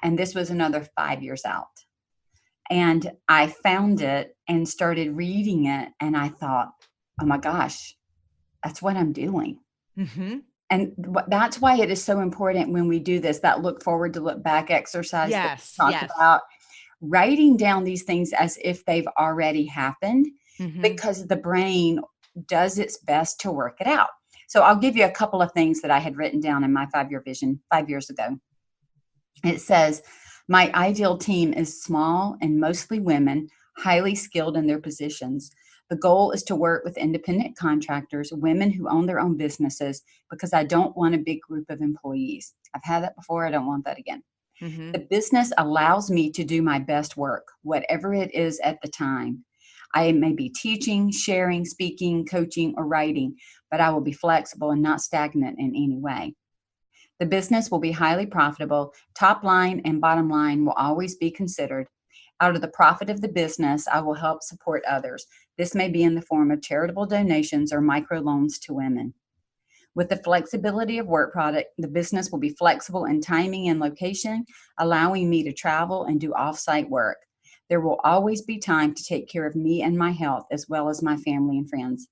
and this was another 5 years out. And I found it and started reading it, and I thought, oh my gosh, that's what I'm doing. Mm-hmm. And that's why it is so important when we do this, that look forward to look back exercise that we talked about, writing down these things as if they've already happened, because the brain does its best to work it out. So I'll give you a couple of things that I had written down in my 5-year vision 5 years ago. It says, my ideal team is small and mostly women, highly skilled in their positions. The goal is to work with independent contractors, women who own their own businesses, because I don't want a big group of employees. I've had that before. I don't want that again. The business allows me to do my best work, whatever it is at the time. I may be teaching, sharing, speaking, coaching, or writing, but I will be flexible and not stagnant in any way. The business will be highly profitable. Top line and bottom line will always be considered. Out of the profit of the business, I will help support others. This may be in the form of charitable donations or microloans to women. With the flexibility of work product, the business will be flexible in timing and location, allowing me to travel and do off-site work. There will always be time to take care of me and my health, as well as my family and friends.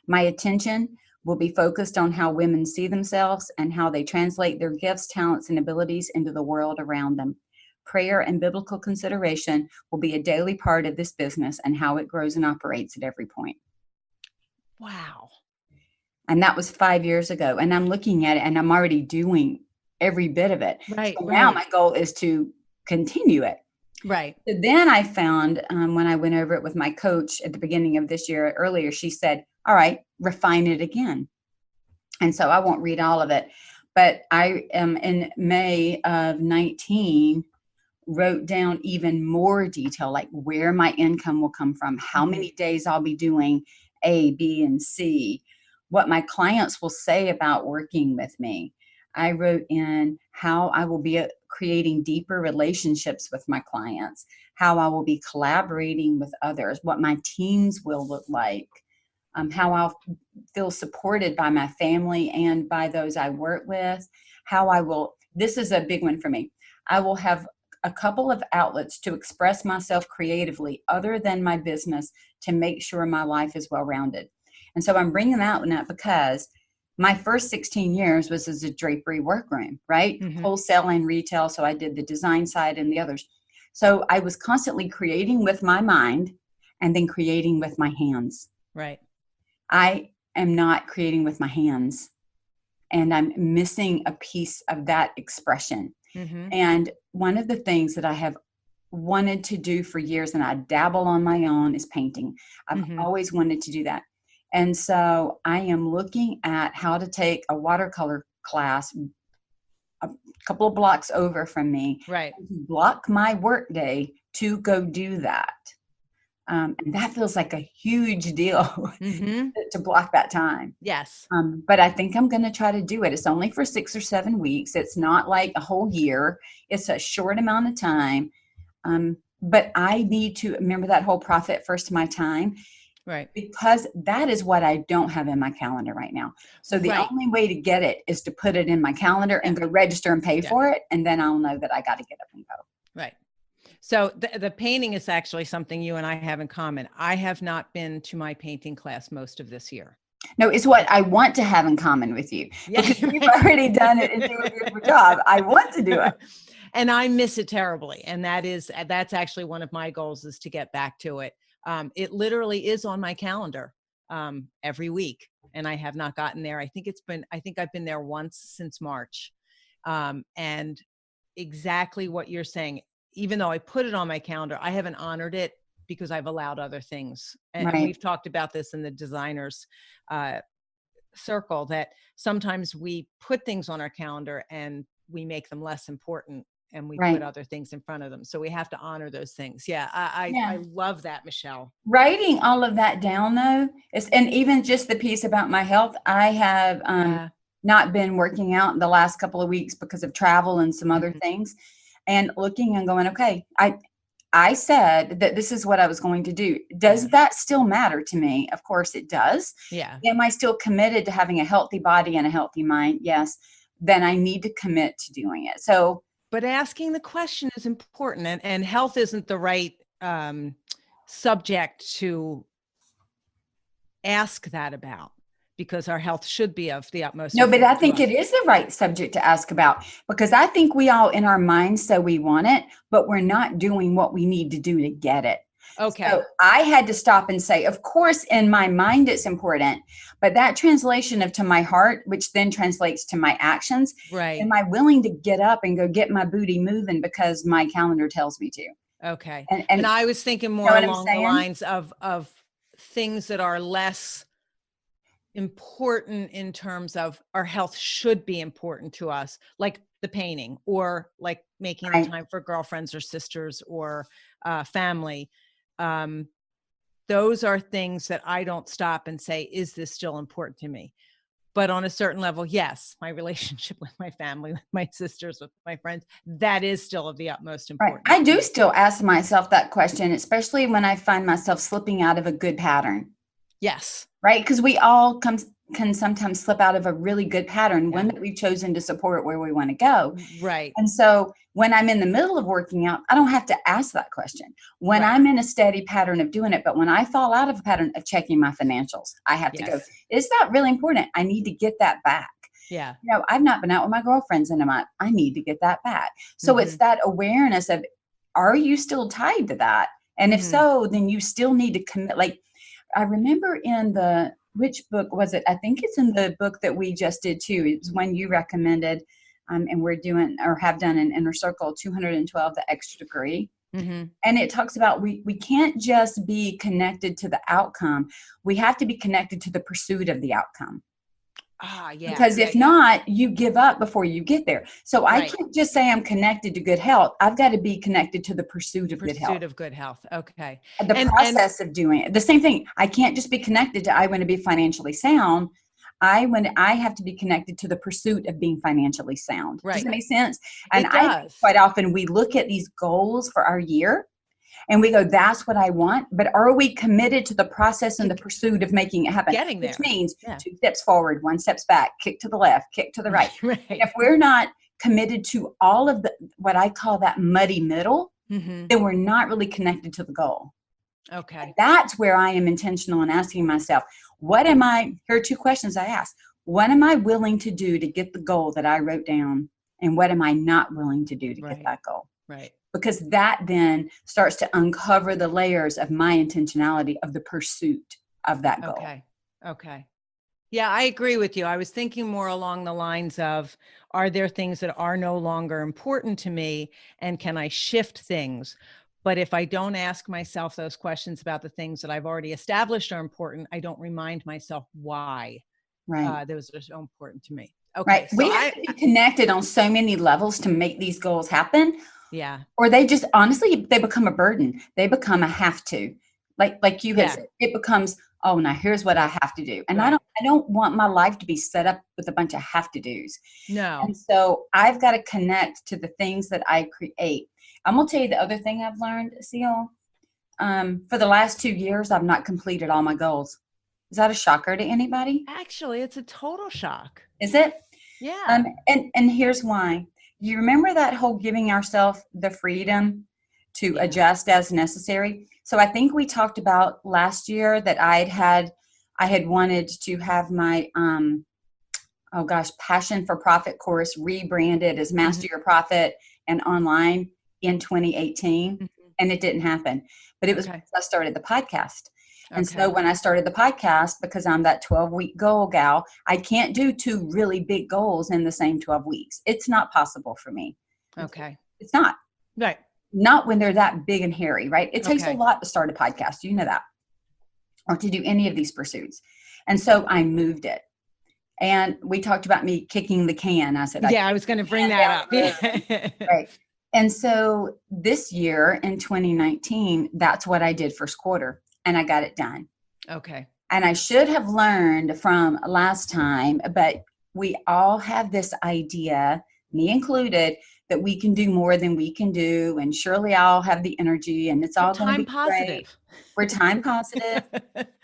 My attention will be focused on how women see themselves and how they translate their gifts, talents, and abilities into the world around them. Prayer and biblical consideration will be a daily part of this business and how it grows and operates at every point. Wow. And that was 5 years ago. And I'm looking at it and I'm already doing every bit of it. Right. So now my goal is to continue it. Right. So then I found when I went over it with my coach at the beginning of this year earlier, she said, all right, refine it again. And so I won't read all of it, but I am in May of 19, wrote down even more detail, like where my income will come from, how many days I'll be doing A, B, and C, what my clients will say about working with me. I wrote in how I will be creating deeper relationships with my clients, how I will be collaborating with others, what my teams will look like, how I'll feel supported by my family and by those I work with, how I will, this is a big one for me, I will have a couple of outlets to express myself creatively other than my business to make sure my life is well-rounded. And so I'm bringing that one up because my first 16 years was as a drapery workroom, right? Wholesale and retail. So I did the design side and the others. So I was constantly creating with my mind and then creating with my hands. Right. I am not creating with my hands, and I'm missing a piece of that expression. Mm-hmm. And one of the things that I have wanted to do for years, and I dabble on my own, is painting. I've Mm-hmm. always wanted to do that. And so I am looking at how to take a watercolor class a couple of blocks over from me, Right. block my work day to go do that. And that feels like a huge deal Mm-hmm. to block that time. Yes. But I think I'm going to try to do it. It's only for 6 or 7 weeks. It's not like a whole year. It's a short amount of time. But I need to remember that whole profit first of my time. Right. Because that is what I don't have in my calendar right now. So the Right. only way to get it is to put it in my calendar and go register and pay for it. And then I'll know that I got to get up and go. Right. So the painting is actually something you and I have in common. I have not been to my painting class most of this year. No, it's what I want to have in common with you. Yeah, because you've already done it and do a good job. I want to do it. And I miss it terribly. And that's actually one of my goals, is to get back to it. It literally is on my calendar every week, and I have not gotten there. I think I've been there once since March. And exactly what you're saying, even though I put it on my calendar, I haven't honored it because I've allowed other things. And we've talked about this in the designers circle, that sometimes we put things on our calendar and we make them less important, and we put other things in front of them. So we have to honor those things. Yeah. I love that, Michelle. Writing all of that down though, and even just the piece about my health, I have not been working out the last couple of weeks because of travel and some other things, and looking and going, okay, I said that this is what I was going to do. Does that still matter to me? Of course it does. Yeah. Am I still committed to having a healthy body and a healthy mind? Yes. Then I need to commit to doing it. So, but asking the question is important, and health isn't the right subject to ask that about, because our health should be of the utmost. No, but I think it is the right subject to ask about, because I think we all in our minds say we want it, but we're not doing what we need to do to get it. Okay. So I had to stop and say, of course, in my mind, it's important, but that translation of to my heart, which then translates to my actions. Right. Am I willing to get up and go get my booty moving because my calendar tells me to? Okay. And I was thinking more along the lines of things that are less important in terms of our health should be important to us, like the painting, or like making the time for girlfriends or sisters or family. Those are things that I don't stop and say, is this still important to me? But on a certain level, yes, my relationship with my family, with my sisters, with my friends, that is still of the utmost importance. I do still ask myself that question, especially when I find myself slipping out of a good pattern. Yes. Right? Because we all can sometimes slip out of a really good pattern, one that we've chosen to support where we want to go. Right. And so when I'm in the middle of working out, I don't have to ask that question. When I'm in a steady pattern of doing it, but when I fall out of a pattern of checking my financials, I have to go, is that really important? I need to get that back. Yeah. You know, I've not been out with my girlfriends in a month. I need to get that back. So it's that awareness of, are you still tied to that? And if so, then you still need to commit. Like, I remember in which book was it? I think it's in the book that we just did too. It was one you recommended, and we're doing or have done in Inner Circle 212, the extra degree. And it talks about we can't just be connected to the outcome. We have to be connected to the pursuit of the outcome. Because if not, you give up before you get there. So I can't just say I'm connected to good health. I've got to be connected to the pursuit of good health. Pursuit of good health. Okay. The process of doing it. The same thing. I can't just be connected to I want to be financially sound. I have to be connected to the pursuit of being financially sound. Right. Does that make sense? And quite often we look at these goals for our year and we go, that's what I want. But are we committed to the process and the pursuit of making it happen? Getting there. Which means 2 steps forward, 1 step back, kick to the left, kick to the right. Right. If we're not committed to all of what I call that muddy middle, then we're not really connected to the goal. Okay. And that's where I am intentional in asking myself, here are 2 questions I ask. What am I willing to do to get the goal that I wrote down? And what am I not willing to do to get that goal? Right. Because that then starts to uncover the layers of my intentionality of the pursuit of that goal. Okay. Okay. Yeah, I agree with you. I was thinking more along the lines of, are there things that are no longer important to me, and can I shift things? But if I don't ask myself those questions about the things that I've already established are important, I don't remind myself why Right. those are so important to me. Okay. Right. So We have to be connected on so many levels to make these goals happen, yeah. or they just honestly, they become a burden. They become a have to. Like you had Yeah. said, it becomes, oh, now here's what I have to do. And Right. I don't want my life to be set up with a bunch of have to do's. No. And so I've got to connect to the things that I create. I'm gonna tell you the other thing I've learned, Ceil. For the last 2 years, I've not completed all my goals. Is that a shocker to anybody? Actually, it's a total shock. Is it? Yeah. And here's why. You remember that whole giving ourselves the freedom to Yeah. adjust as necessary? So I think we talked about last year that I had wanted to have my Passion for Profit course rebranded as Master Your Profit and online in 2018. Mhm. And it didn't happen. But it was Okay. because I started the podcast. And Okay. so when I started the podcast, because I'm that 12-week goal gal, I can't do 2 really big goals in the same 12 weeks. It's not possible for me. Okay. It's not. Right. Not when they're that big and hairy, right? It takes a Okay. lot to start a podcast. You know that. Or to do any of these pursuits. And so I moved it. And we talked about me kicking the can. I said, Yeah, I was going to bring that up. right. And so this year in 2019, that's what I did first quarter, and I got it done. Okay. And I should have learned from last time, but we all have this idea, me included, that we can do more than we can do. And surely I'll have the energy and it's all going to be great. We're time positive.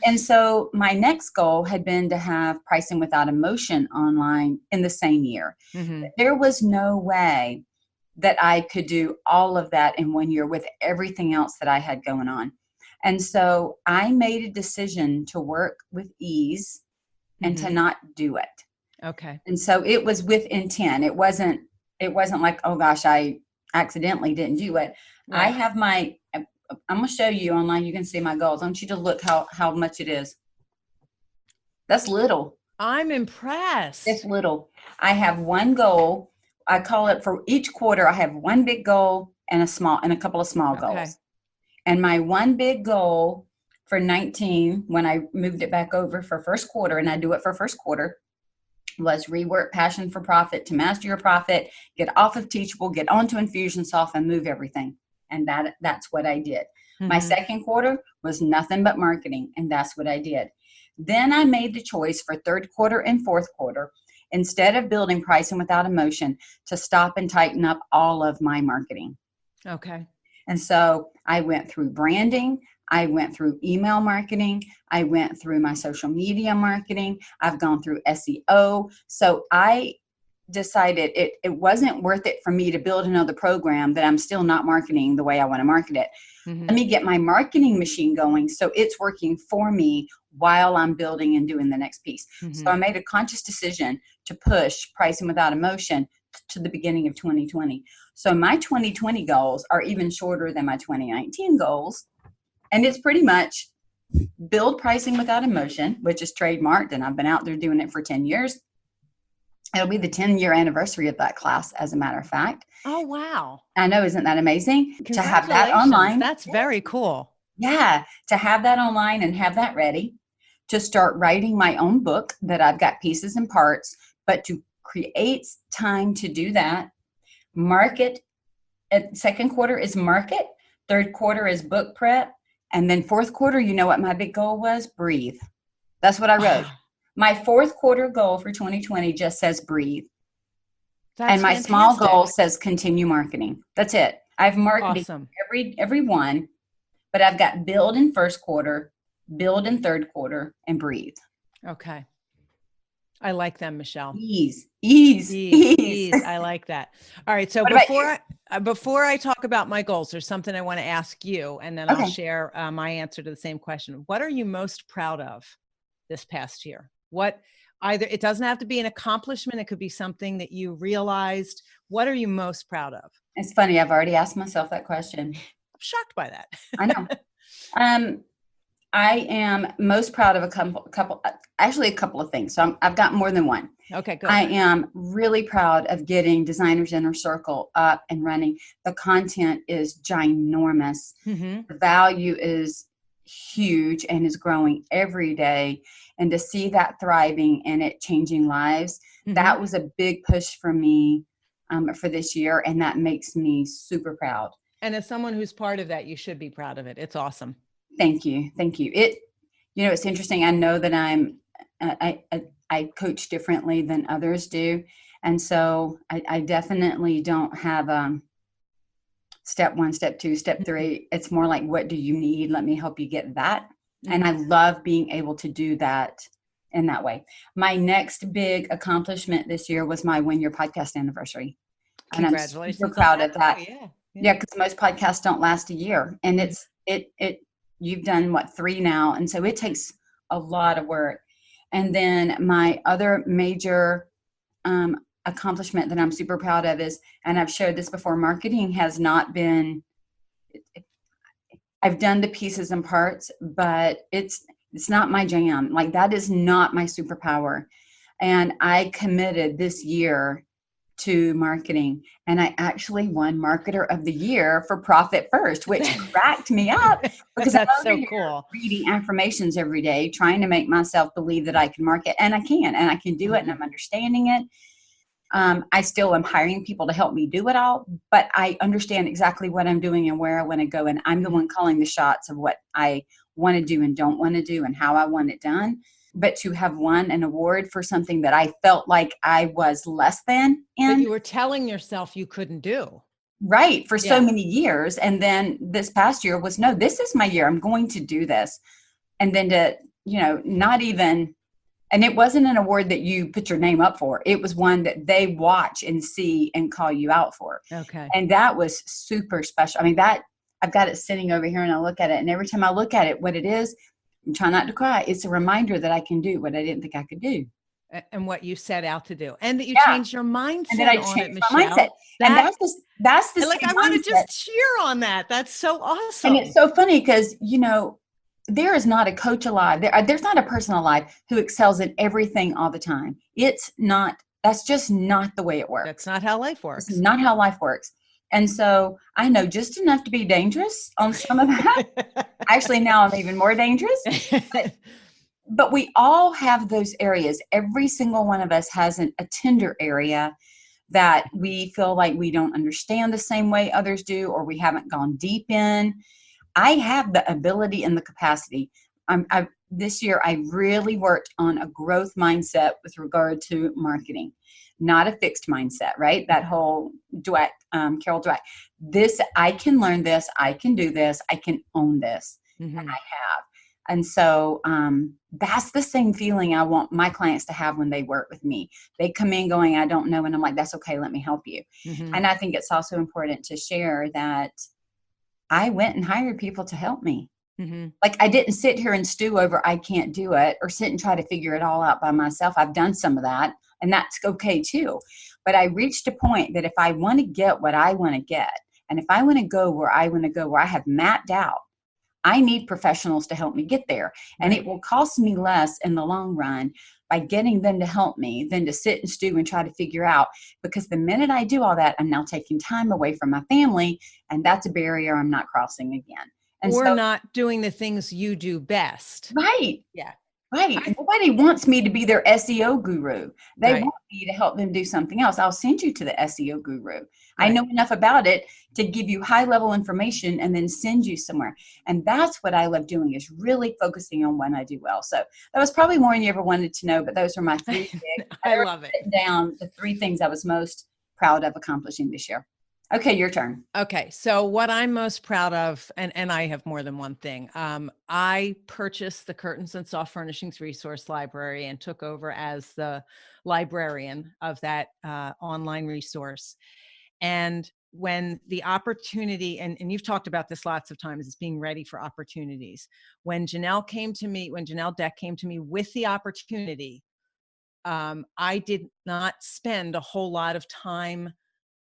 And so my next goal had been to have Pricing Without Emotion online in the same year. Mm-hmm. There was no way that I could do all of that in 1 year with everything else that I had going on. And so I made a decision to work with ease and to not do it. Okay. And so it was with intent. It wasn't like, oh gosh, I accidentally didn't do it. Right. I have I'm going to show you online. You can see my goals. I want you to look how much it is. That's little. I'm impressed. It's little. I have one goal. I call it for each quarter. I have one big goal and a couple of small goals. And my one big goal for 19, when I moved it back over for first quarter, and I do it for first quarter, was rework Passion for Profit to Master Your Profit, get off of Teachable, get onto Infusionsoft, and move everything. And that's what I did. My second quarter was nothing but marketing, and that's what I did. Then I made the choice for third quarter and fourth quarter, instead of building Pricing Without Emotion, to stop and tighten up all of my marketing. Okay. And so I went through branding. I went through email marketing. I went through my social media marketing. I've gone through SEO. So I decided it wasn't worth it for me to build another program that I'm still not marketing the way I want to market it. Let me get my marketing machine going so it's working for me while I'm building and doing the next piece. So I made a conscious decision to push Pricing Without Emotion to the beginning of 2020. So my 2020 goals are even shorter than my 2019 goals. And it's pretty much build Pricing Without Emotion, which is trademarked, and I've been out there doing it for 10 years. It'll be the 10-year anniversary of that class, as a matter of fact. Oh, wow. I know, isn't that amazing? To have that online. That's very cool. Yeah, to have that online and have that ready, to start writing my own book that I've got pieces and parts, but to create time to do that. Market, second quarter is market, third quarter is book prep, and then fourth quarter, you know what my big goal was? Breathe. That's what I wrote. My fourth quarter goal for 2020 just says breathe. And my small goal says continue marketing. That's it. I've marketed every one, but I've got build in first quarter, build in third quarter, and breathe. Okay. I like them, Michelle. Ease. I like that. All right. So before I talk about my goals, there's something I want to ask you, and then I'll share my answer to the same question. What are you most proud of this past year? It doesn't have to be an accomplishment. It could be something that you realized. What are you most proud of? It's funny. I've already asked myself that question. I'm shocked by that. I know. I am most proud of actually a couple of things. So I've got more than one. Okay, good. I am really proud of getting Designers Inner Circle up and running. The content is ginormous. Mm-hmm. The value is huge and is growing every day. And to see that thriving and it changing lives, that was a big push for me for this year. And that makes me super proud. And as someone who's part of that, you should be proud of it. It's awesome. Thank you. Thank you. It's interesting. I know that I coach differently than others do. And so I definitely don't have step one, step two, step three. It's more like, what do you need? Let me help you get that. And I love being able to do that in that way. My next big accomplishment this year was my 1-year podcast anniversary. Congratulations. And I'm super proud of that. Oh, yeah. Because most podcasts don't last a year. And you've done 3 now. And so it takes a lot of work. And then my other major accomplishment that I'm super proud of is, and I've shared this before, marketing has not been, I've done the pieces and parts, but it's not my jam. Like, that is not my superpower. And I committed this year to marketing, and I actually won Marketer of the Year for Profit First, which cracked me up because that's I'm so cool. Reading affirmations every day, trying to make myself believe that I can market, and I can do it, and I'm understanding it. I still am hiring people to help me do it all, but I understand exactly what I'm doing and where I want to go, and I'm the one calling the shots of what I want to do and don't want to do and how I want it done. But to have won an award for something that I felt like I was less than in. That you were telling yourself you couldn't do. Right. For so many years. And then this past year was, no, this is my year. I'm going to do this. And then to, not even, and it wasn't an award that you put your name up for. It was one that they watch and see and call you out for. Okay. And that was super special. I mean, I've got it sitting over here and I look at it, and every time I look at it, what it is, I'm trying not to cry. It's a reminder that I can do what I didn't think I could do. And what you set out to do. And that you changed your mindset. And then I changed my mindset. And that's the like, I want to just cheer on that. That's so awesome. And it's so funny because, there is not a coach alive. There's not a person alive who excels at everything all the time. That's just not the way it works. That's not how life works. It's not how life works. And so I know just enough to be dangerous on some of that. Actually, now I'm even more dangerous. But we all have those areas. Every single one of us has a tender area that we feel like we don't understand the same way others do, or we haven't gone deep in. I have the ability and the capacity. This year, I really worked on a growth mindset with regard to marketing, not a fixed mindset, right? That whole Carol Dweck. I can learn this. I can do this. I can own this. And I have. And so that's the same feeling I want my clients to have when they work with me. They come in going, I don't know. And I'm like, that's okay. Let me help you. And I think it's also important to share that I went and hired people to help me. Like, I didn't sit here and stew over, I can't do it, or sit and try to figure it all out by myself. I've done some of that, and that's okay too. But I reached a point that if I want to get what I want to get, and if I want to go where I want to go, where I have mapped out, I need professionals to help me get there. And it will cost me less in the long run by getting them to help me than to sit and stew and try to figure out, because the minute I do all that, I'm now taking time away from my family, and that's a barrier I'm not crossing again. And or not doing the things you do best. Right. Yeah. Right. Nobody wants me to be their SEO guru. They want me to help them do something else. I'll send you to the SEO guru. I know enough about it to give you high level information and then send you somewhere. And that's what I love doing, is really focusing on when I do well. So that was probably more than you ever wanted to know, but those were my 3 big. I love it. Down the 3 things I was most proud of accomplishing this year. Okay, your turn. Okay, so what I'm most proud of, and I have more than one thing. I purchased the Curtains and Soft Furnishings Resource Library and took over as the librarian of that online resource. And when the opportunity, and you've talked about this lots of times, is being ready for opportunities. When Janelle Deck came to me with the opportunity, I did not spend a whole lot of time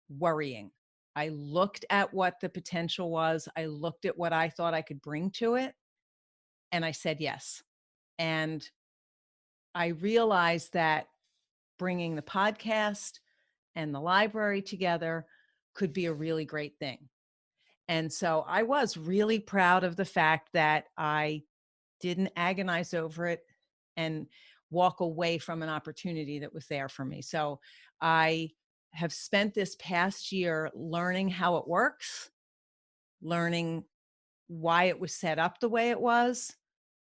worrying. I looked at what the potential was. I looked at what I thought I could bring to it. And I said yes. And I realized that bringing the podcast and the library together could be a really great thing. And so I was really proud of the fact that I didn't agonize over it and walk away from an opportunity that was there for me. So I have spent this past year learning how it works, learning why it was set up the way it was,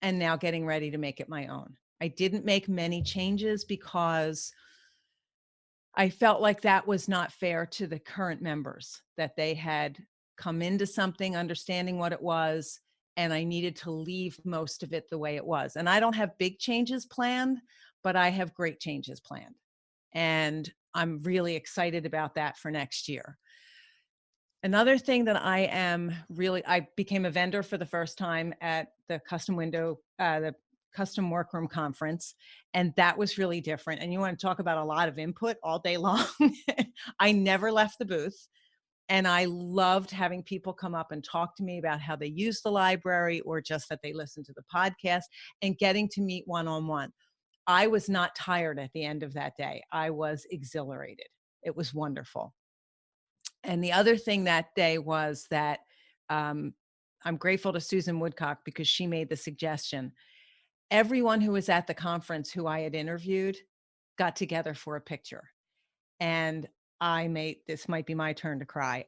and now getting ready to make it my own. I didn't make many changes because I felt like that was not fair to the current members, that they had come into something understanding what it was, and I needed to leave most of it the way it was. And I don't have big changes planned, but I have great changes planned. And I'm really excited about that for next year. Another thing that I became a vendor for the first time at the the custom workroom conference. And that was really different. And you want to talk about a lot of input all day long. I never left the booth. And I loved having people come up and talk to me about how they use the library or just that they listen to the podcast and getting to meet one-on-one. I was not tired at the end of that day. I was exhilarated. It was wonderful. And the other thing that day was that I'm grateful to Susan Woodcock because she made the suggestion. Everyone who was at the conference who I had interviewed got together for a picture. And this might be my turn to cry.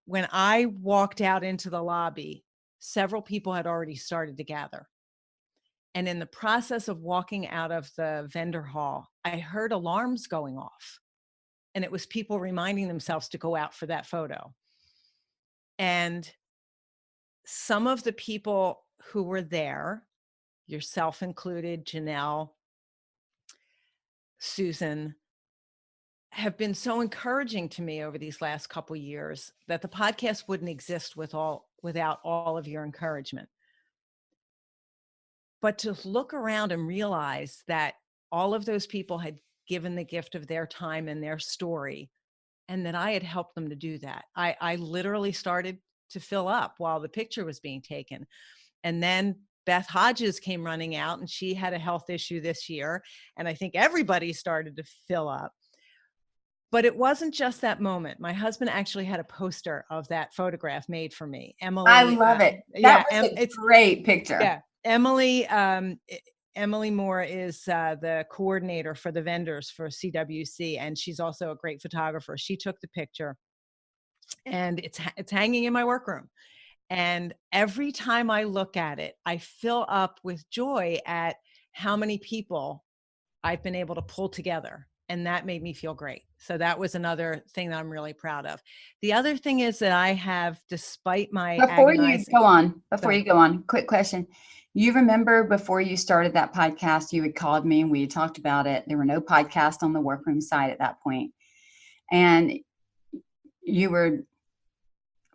When I walked out into the lobby, several people had already started to gather. And in the process of walking out of the vendor hall, I heard alarms going off. And it was people reminding themselves to go out for that photo. And some of the people who were there, yourself included, Janelle, Susan, have been so encouraging to me over these last couple of years that the podcast wouldn't exist without all of your encouragement. But to look around and realize that all of those people had given the gift of their time and their story, and that I had helped them to do that. I literally started to fill up while the picture was being taken. And then Beth Hodges came running out, and she had a health issue this year. And I think everybody started to fill up. But it wasn't just that moment. My husband actually had a poster of that photograph made for me. Emily. I love it. That was a great picture. Yeah. Emily Moore is the coordinator for the vendors for CWC, and she's also a great photographer. She took the picture, and it's hanging in my workroom. And every time I look at it, I fill up with joy at how many people I've been able to pull together. And that made me feel great. So that was another thing that I'm really proud of. The other thing is that I have, despite my Before you go on, quick question. You remember before you started that podcast, you had called me and we had talked about it. There were no podcasts on the workroom site at that point. And you were,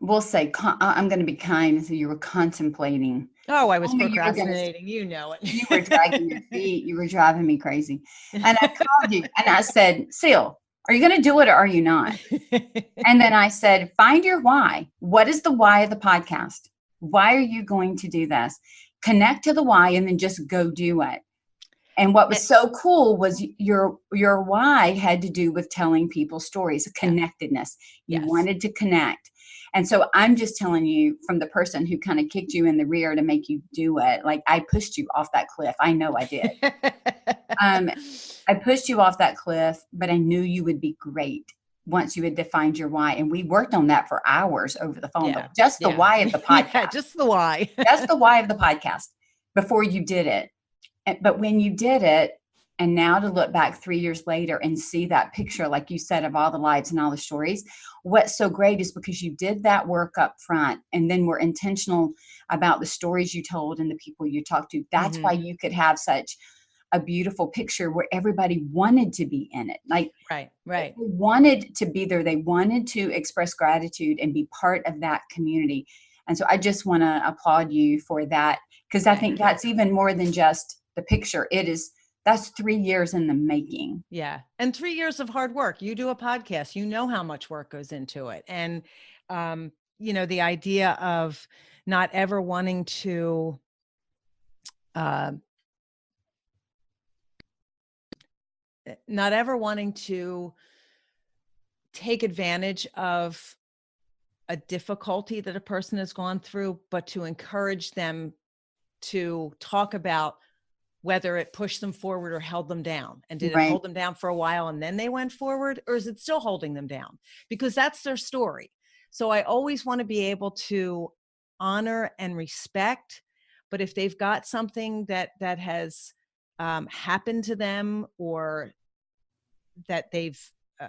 we'll say, I'm going to be kind. So you were contemplating. Oh, I was procrastinating. You know it. You were dragging your feet. You were driving me crazy. And I called you and I said, Ceil, are you going to do it or are you not? And then I said, find your why. What is the why of the podcast? Why are you going to do this? Connect to the why and then just go do it. And what was so cool was your why had to do with telling people stories, connectedness. You wanted to connect. And so I'm just telling you from the person who kind of kicked you in the rear to make you do it. Like I pushed you off that cliff. I know I did. I pushed you off that cliff, but I knew you would be great once you had defined your why. And we worked on that for hours over the phone, but just the why of the podcast. Yeah, just the why. Just the why of the podcast before you did it. But when you did it, and now to look back 3 years later and see that picture, like you said, of all the lives and all the stories, what's so great is because you did that work up front and then were intentional about the stories you told and the people you talked to. That's why you could have such a beautiful picture where everybody wanted to be in it. Like, right. They wanted to be there. They wanted to express gratitude and be part of that community. And so I just want to applaud you for that, because I think that's even more than just the picture. That's 3 years in the making. Yeah. And 3 years of hard work. You do a podcast, you know how much work goes into it. And, the idea of not ever wanting to not ever wanting to take advantage of a difficulty that a person has gone through, but to encourage them to talk about whether it pushed them forward or held them down. And did it hold them down for a while and then they went forward, or is it still holding them down? Because that's their story. So I always want to be able to honor and respect, but if they've got something that has happened to them, or that they've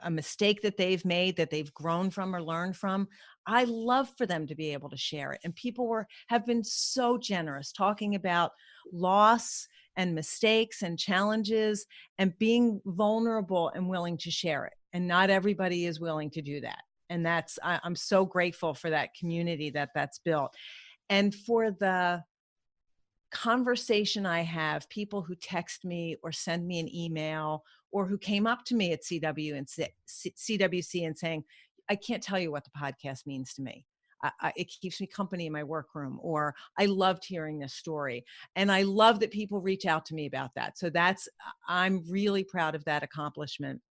a mistake that they've made that they've grown from or learned from, I love for them to be able to share it. And people have been so generous talking about loss and mistakes and challenges and being vulnerable and willing to share it. And not everybody is willing to do that. And I'm so grateful for that community that's built. And for the conversation I have, people who text me or send me an email, or who came up to me at CWC and saying, I can't tell you what the podcast means to me. It keeps me company in my workroom, or I loved hearing this story. And I love that people reach out to me about that. So I'm really proud of that accomplishment.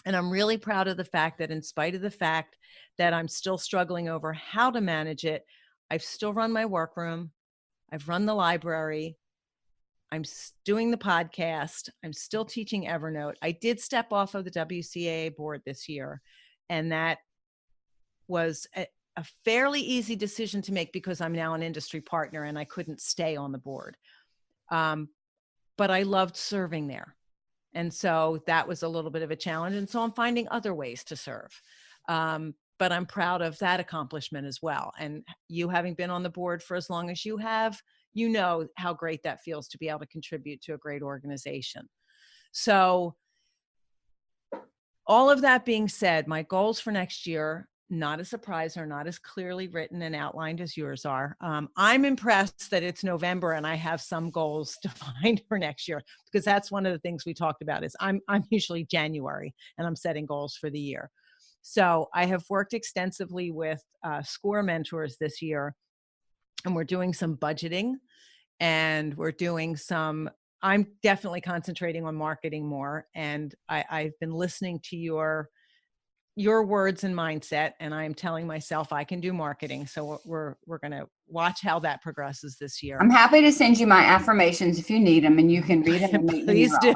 And I'm really proud of the fact that, in spite of the fact that I'm still struggling over how to manage it, I've still run my workroom. I've run the library. I'm doing the podcast. I'm still teaching Evernote. I did step off of the WCAA board this year, and that was a fairly easy decision to make because I'm now an industry partner and I couldn't stay on the board. But I loved serving there. And so that was a little bit of a challenge. And so I'm finding other ways to serve. But I'm proud of that accomplishment as well. And you, having been on the board for as long as you have, you know how great that feels to be able to contribute to a great organization. So all of that being said, my goals for next year, not a surprise, are not as clearly written and outlined as yours are. I'm impressed that it's November and I have some goals defined for next year, because that's one of the things we talked about. Is I'm usually January and I'm setting goals for the year. So I have worked extensively with SCORE mentors this year, and we're doing some budgeting, and I'm definitely concentrating on marketing more. And I've been listening to your words and mindset, and I'm telling myself I can do marketing. So we're going to watch how that progresses this year. I'm happy to send you my affirmations if you need them, and you can read them. And Please do.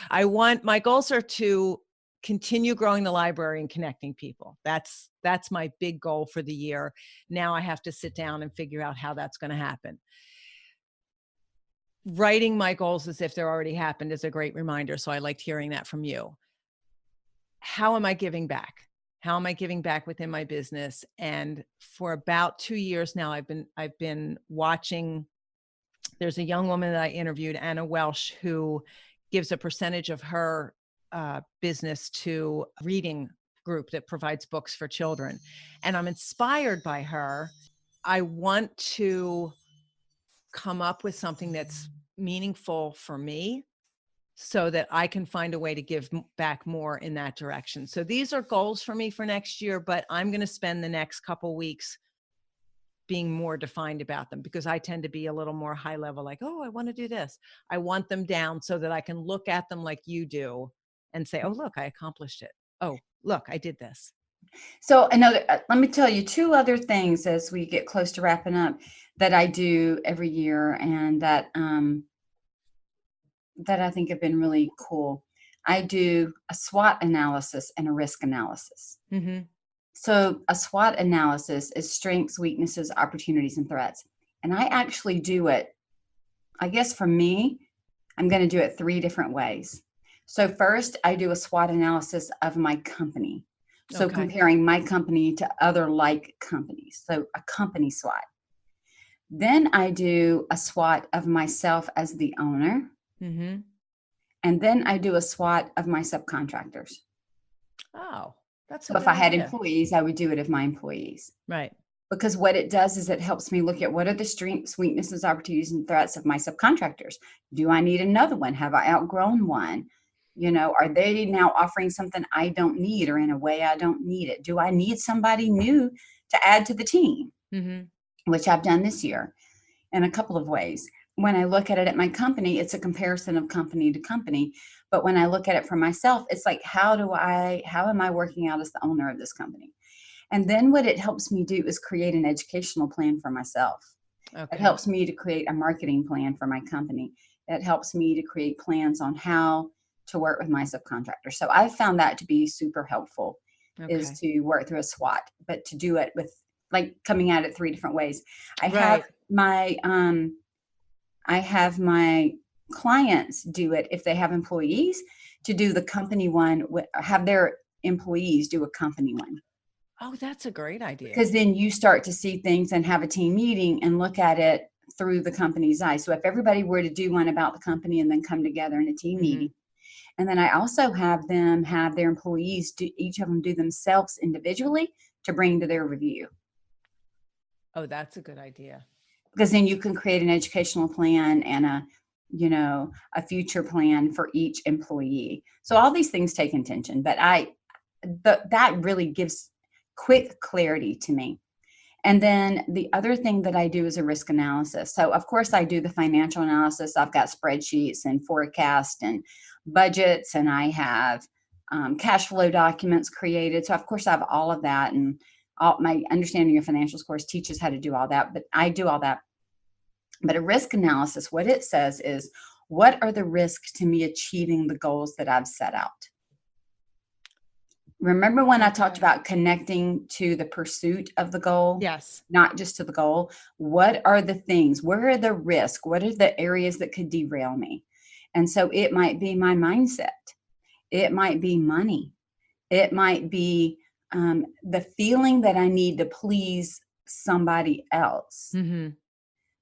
My goals are to continue growing the library and connecting people. That's my big goal for the year. Now I have to sit down and figure out how that's going to happen. Writing my goals as if they're already happened is a great reminder. So I liked hearing that from you. How am I giving back? How am I giving back within my business? And for about 2 years now, I've been watching. There's a young woman that I interviewed, Anna Welsh, who gives a percentage of her business to a reading group that provides books for children. And I'm inspired by her. I want to come up with something that's meaningful for me, so that I can find a way to give back more in that direction. So these are goals for me for next year, but I'm going to spend the next couple weeks being more defined about them, because I tend to be a little more high level, like, oh, I want to do this. I want them down so that I can look at them like you do and say, oh, look, I accomplished it. Oh, look, I did this. So let me tell you 2 other things as we get close to wrapping up that I do every year, and that I think have been really cool. I do a SWOT analysis and a risk analysis. Mm-hmm. So a SWOT analysis is strengths, weaknesses, opportunities, and threats. And I actually do it, I guess for me, I'm going to do it 3 different ways. So first, I do a SWOT analysis of my company. So comparing my company to other like companies. So a company SWOT. Then I do a SWOT of myself as the owner. Mm-hmm. And then I do a SWOT of my subcontractors. Oh, that's so if I had employees, I would do it of my employees. Right. Because what it does is it helps me look at what are the strengths, weaknesses, opportunities, and threats of my subcontractors. Do I need another one? Have I outgrown one? Are they now offering something I don't need, or in a way I don't need it? Do I need somebody new to add to the team? Mm-hmm. Which I've done this year in a couple of ways. when I look at it at my company, it's a comparison of company to company. But when I look at it for myself, it's like, how am I working out as the owner of this company? And then what it helps me do is create an educational plan for myself. It Okay. helps me to create a marketing plan for my company. It helps me to create plans on how to work with my subcontractors. So I've found that to be super helpful, is Okay. to work through a SWOT, but to do it with like coming at it 3 different ways. I have Right. my I have my clients do it if they have employees, to do the company one, have their employees do a company one. Oh, that's a great idea. Because then you start to see things and have a team meeting and look at it through the company's eyes. So if everybody were to do one about the company and then come together in a team meeting, and then I also have them have their employees do, each of them do themselves individually to bring to their review. Oh, that's a good idea. Because then you can create an educational plan and a future plan for each employee. So all these things take intention, but that really gives quick clarity to me. And then the other thing that I do is a risk analysis. So of course I do the financial analysis. I've got spreadsheets and forecast and budgets, and I have cash flow documents created. So of course I have all of that, and all my understanding of financials course teaches how to do all that, but I do all that. But a risk analysis, what it says is, what are the risks to me achieving the goals that I've set out? Remember when I talked about connecting to the pursuit of the goal? Yes. Not just to the goal. What are the things? Where are the risks? What are the areas that could derail me? And so it might be my mindset. It might be money. It might be the feeling that I need to please somebody else. Mm-hmm.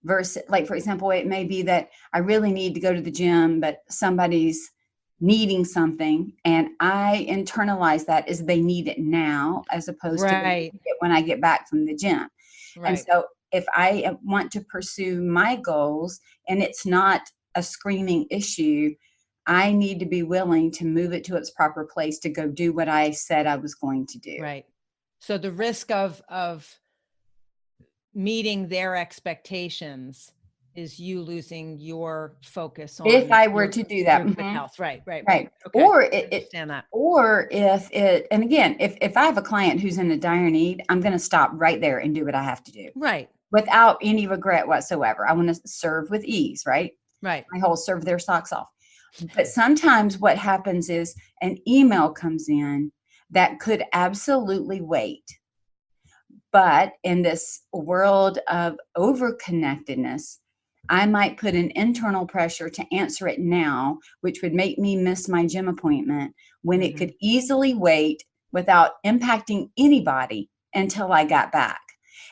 Versus, like, for example, it may be that I really need to go to the gym, but somebody's needing something, and I internalize that as they need it now, as opposed to Right. when I get back from the gym. And Right. so if I want to pursue my goals and it's not a screaming issue, I need to be willing to move it to its proper place to go do what I said I was going to do. Right. So the risk of meeting their expectations is you losing your focus If on I were your to do that. good health. Right. Right. Right. Right. Okay. Or I it, understand that. or if it, and again, if I have a client who's in a dire need, I'm going to stop right there and do what I have to do Right. without any regret whatsoever. I want to serve with ease, right? Right. My whole serve their socks off. But sometimes what happens is an email comes in that could absolutely wait. But in this world of overconnectedness, I might put an internal pressure to answer it now, which would make me miss my gym appointment when it could easily wait without impacting anybody until I got back.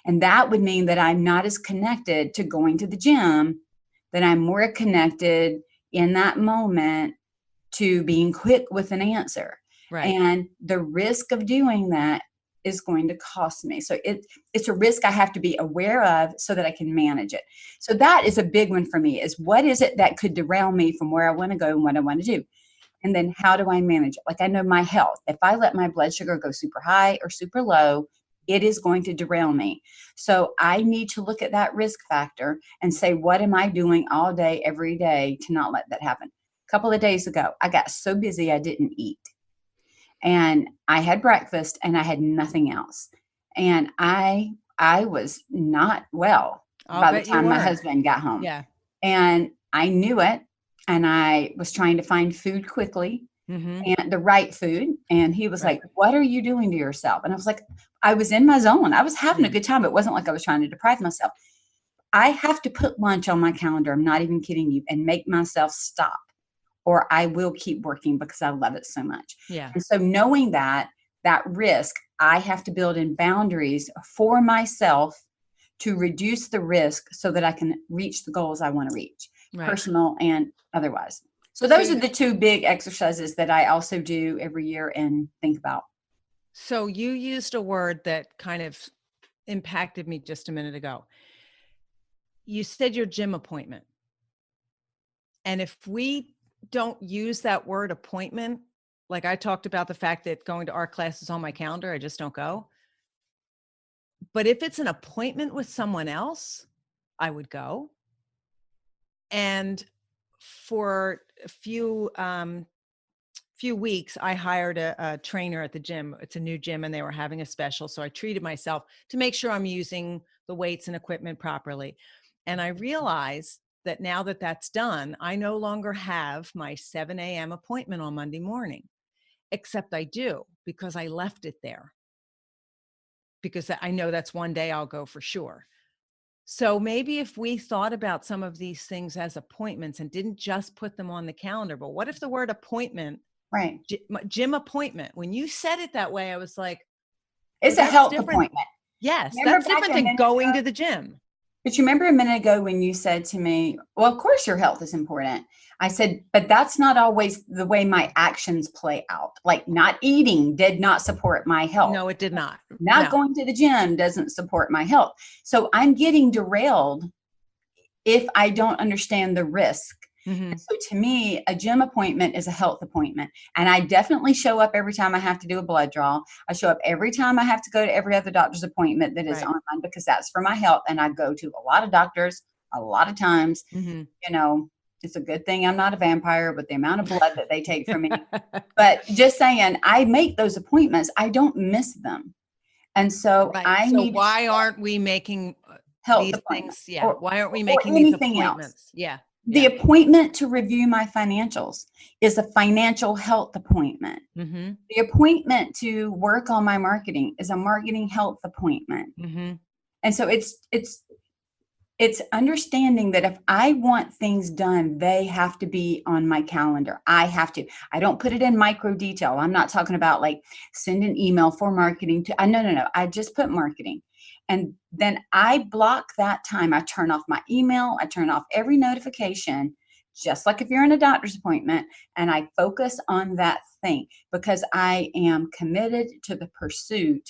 And that would mean that I'm not as connected to going to the gym, that I'm more connected in that moment to being quick with an answer. Right. And the risk of doing that is going to cost me. So it's a risk I have to be aware of so that I can manage it. So that is a big one for me, is what is it that could derail me from where I want to go and what I want to do? And then how do I manage it? Like, I know my health. If I let my blood sugar go super high or super low, it is going to derail me. So I need to look at that risk factor and say, what am I doing all day, every day to not let that happen? A couple of days ago, I got so busy I didn't eat. And I had breakfast and I had nothing else. And I was not well by the time my husband got home. Yeah. And I knew it. And I was trying to find food quickly, and the right food. And he was like, what are you doing to yourself? And I was like, I was in my zone. I was having a good time. It wasn't like I was trying to deprive myself. I have to put lunch on my calendar. I'm not even kidding you, and make myself stop, or I will keep working because I love it so much. Yeah. And so knowing that risk, I have to build in boundaries for myself to reduce the risk so that I can reach the goals I want to reach, personal and otherwise. So those are the two big exercises that I also do every year and think about. So you used a word that kind of impacted me just a minute ago. You said your gym appointment. And if we don't use that word appointment, like I talked about the fact that going to art class is on my calendar, I just don't go. But if it's an appointment with someone else, I would go. And for a few weeks, I hired a trainer at the gym. It's a new gym and they were having a special. So I treated myself to make sure I'm using the weights and equipment properly. And I realized that now that that's done, I no longer have my 7 a.m. appointment on Monday morning, except I do because I left it there because I know that's one day I'll go for sure. So maybe if we thought about some of these things as appointments and didn't just put them on the calendar, but what if the word appointment, Right. Gym appointment, when you said it that way, I was like, It's a health appointment. Yes, Remember that's different than going to the gym. But you remember a minute ago when you said to me, well, of course your health is important. I said, but that's not always the way my actions play out. Like not eating did not support my health. No, it did not. Not going to the gym doesn't support my health. So I'm getting derailed if I don't understand the risk. Mm-hmm. So to me, a gym appointment is a health appointment. And I definitely show up every time I have to do a blood draw. I show up every time I have to go to every other doctor's appointment that is online because that's for my health. And I go to a lot of doctors a lot of times. Mm-hmm. You know, it's a good thing I'm not a vampire with the amount of blood that they take from me. But just saying, I make those appointments. I don't miss them. And so why aren't we making health these things? Yeah. Or, why aren't we making these appointments? Else. Yeah. The appointment to review my financials is a financial health appointment. Mm-hmm. The appointment to work on my marketing is a marketing health appointment. Mm-hmm. And so it's understanding that if I want things done, they have to be on my calendar. I don't put it in micro detail. I'm not talking about like send an email for marketing to, no. I just put marketing. And then I block that time. I turn off my email. I turn off every notification, just like if you're in a doctor's appointment, and I focus on that thing because I am committed to the pursuit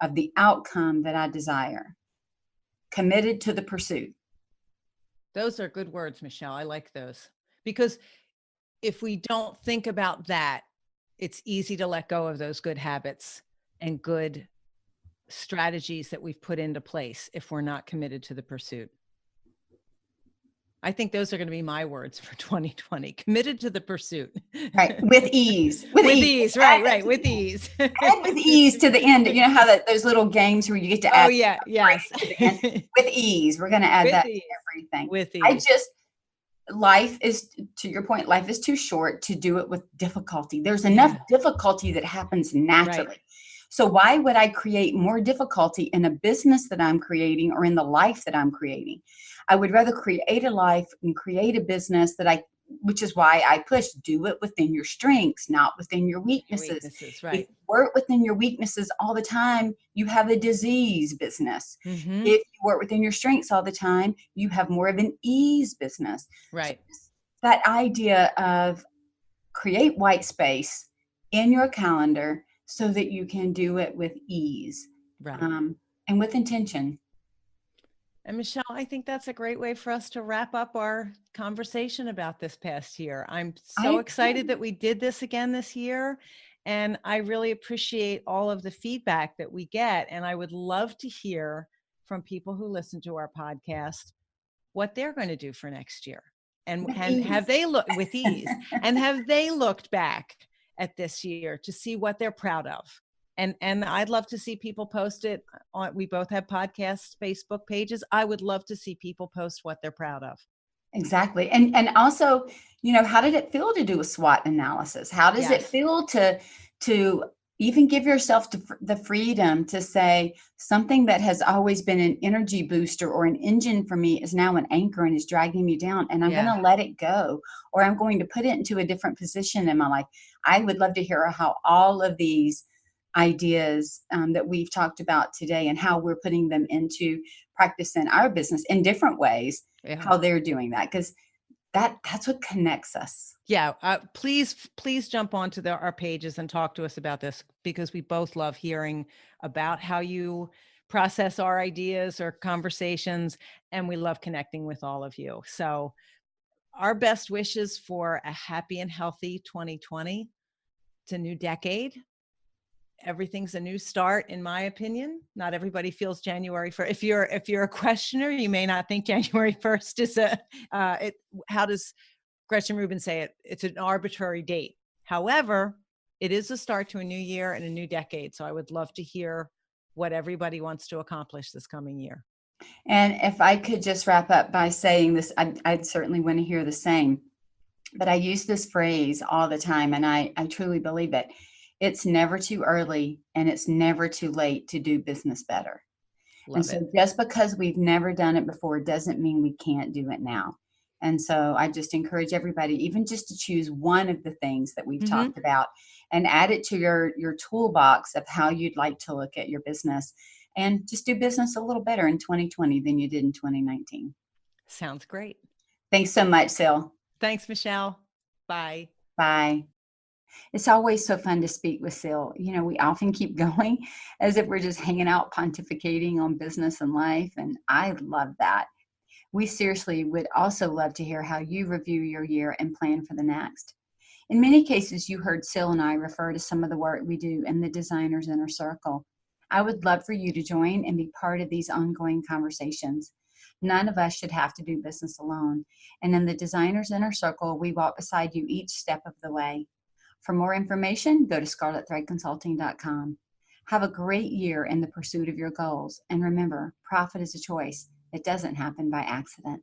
of the outcome that I desire. Committed to the pursuit. Those are good words, Michelle. I like those because if we don't think about that, it's easy to let go of those good habits and good strategies that we've put into place if we're not committed to the pursuit. I think those are going to be my words for 2020. Committed to the pursuit. Right. With ease. With ease. Right. With ease. Add with ease to the end. You know how those little games where you get to add. Oh, yeah. Yes. To the end. With ease. We're going to add with that ease. to everything. With ease. Life is, to your point, life is too short to do it with difficulty. There's enough difficulty that happens naturally. Right. So why would I create more difficulty in a business that I'm creating or in the life that I'm creating? I would rather create a life and create a business which is why I push, do it within your strengths, not within your weaknesses. Right. If you work within your weaknesses all the time, you have a disease business. Mm-hmm. If you work within your strengths all the time, you have more of an ease business. Right. So that idea of create white space in your calendar so that you can do it with ease, right. And with intention. And Michelle, I think that's a great way for us to wrap up our conversation about this past year. I'm so excited that we did this again this year. And I really appreciate all of the feedback that we get. And I would love to hear from people who listen to our podcast what they're going to do for next year. And have they looked with ease and have they looked back at this year to see what they're proud of? And I'd love to see people post it on, we both have podcasts, Facebook pages. I would love to see people post what they're proud of. Exactly. And also, how did it feel to do a SWOT analysis? How does it feel to even give yourself the freedom to say something that has always been an energy booster or an engine for me is now an anchor and is dragging me down, and I'm going to let it go, or I'm going to put it into a different position in my life. I would love to hear how all of these ideas that we've talked about today and how we're putting them into practice in our business in different ways, how they're doing that, because that's what connects us. Yeah. Please jump onto our pages and talk to us about this, because we both love hearing about how you process our ideas or conversations, and we love connecting with all of you. So our best wishes for a happy and healthy 2020. It's a new decade. everything's a new start, in my opinion. Not everybody feels January 1st. If you're a questioner, you may not think January 1st is how does Gretchen Rubin say it? It's an arbitrary date. However, it is a start to a new year and a new decade. So I would love to hear what everybody wants to accomplish this coming year. And if I could just wrap up by saying this, I'd certainly want to hear the same. But I use this phrase all the time, and I truly believe it. It's never too early and it's never too late to do business better. Love And so it. just because we've never done it before doesn't mean we can't do it now. And so I just encourage everybody, even just to choose one of the things that we've talked about and add it to your toolbox of how you'd like to look at your business, and just do business a little better in 2020 than you did in 2019. Sounds great. Thanks so much, Ceil. Thanks, Michelle. Bye. Bye. It's always so fun to speak with Ceil. You know, we often keep going as if we're just hanging out pontificating on business and life, and I love that. We seriously would also love to hear how you review your year and plan for the next. In many cases, you heard Ceil and I refer to some of the work we do in the Designer's Inner Circle. I would love for you to join and be part of these ongoing conversations. None of us should have to do business alone. And in the Designer's Inner Circle, we walk beside you each step of the way. For more information, go to scarletthreadconsulting.com. Have a great year in the pursuit of your goals. And remember, profit is a choice. It doesn't happen by accident.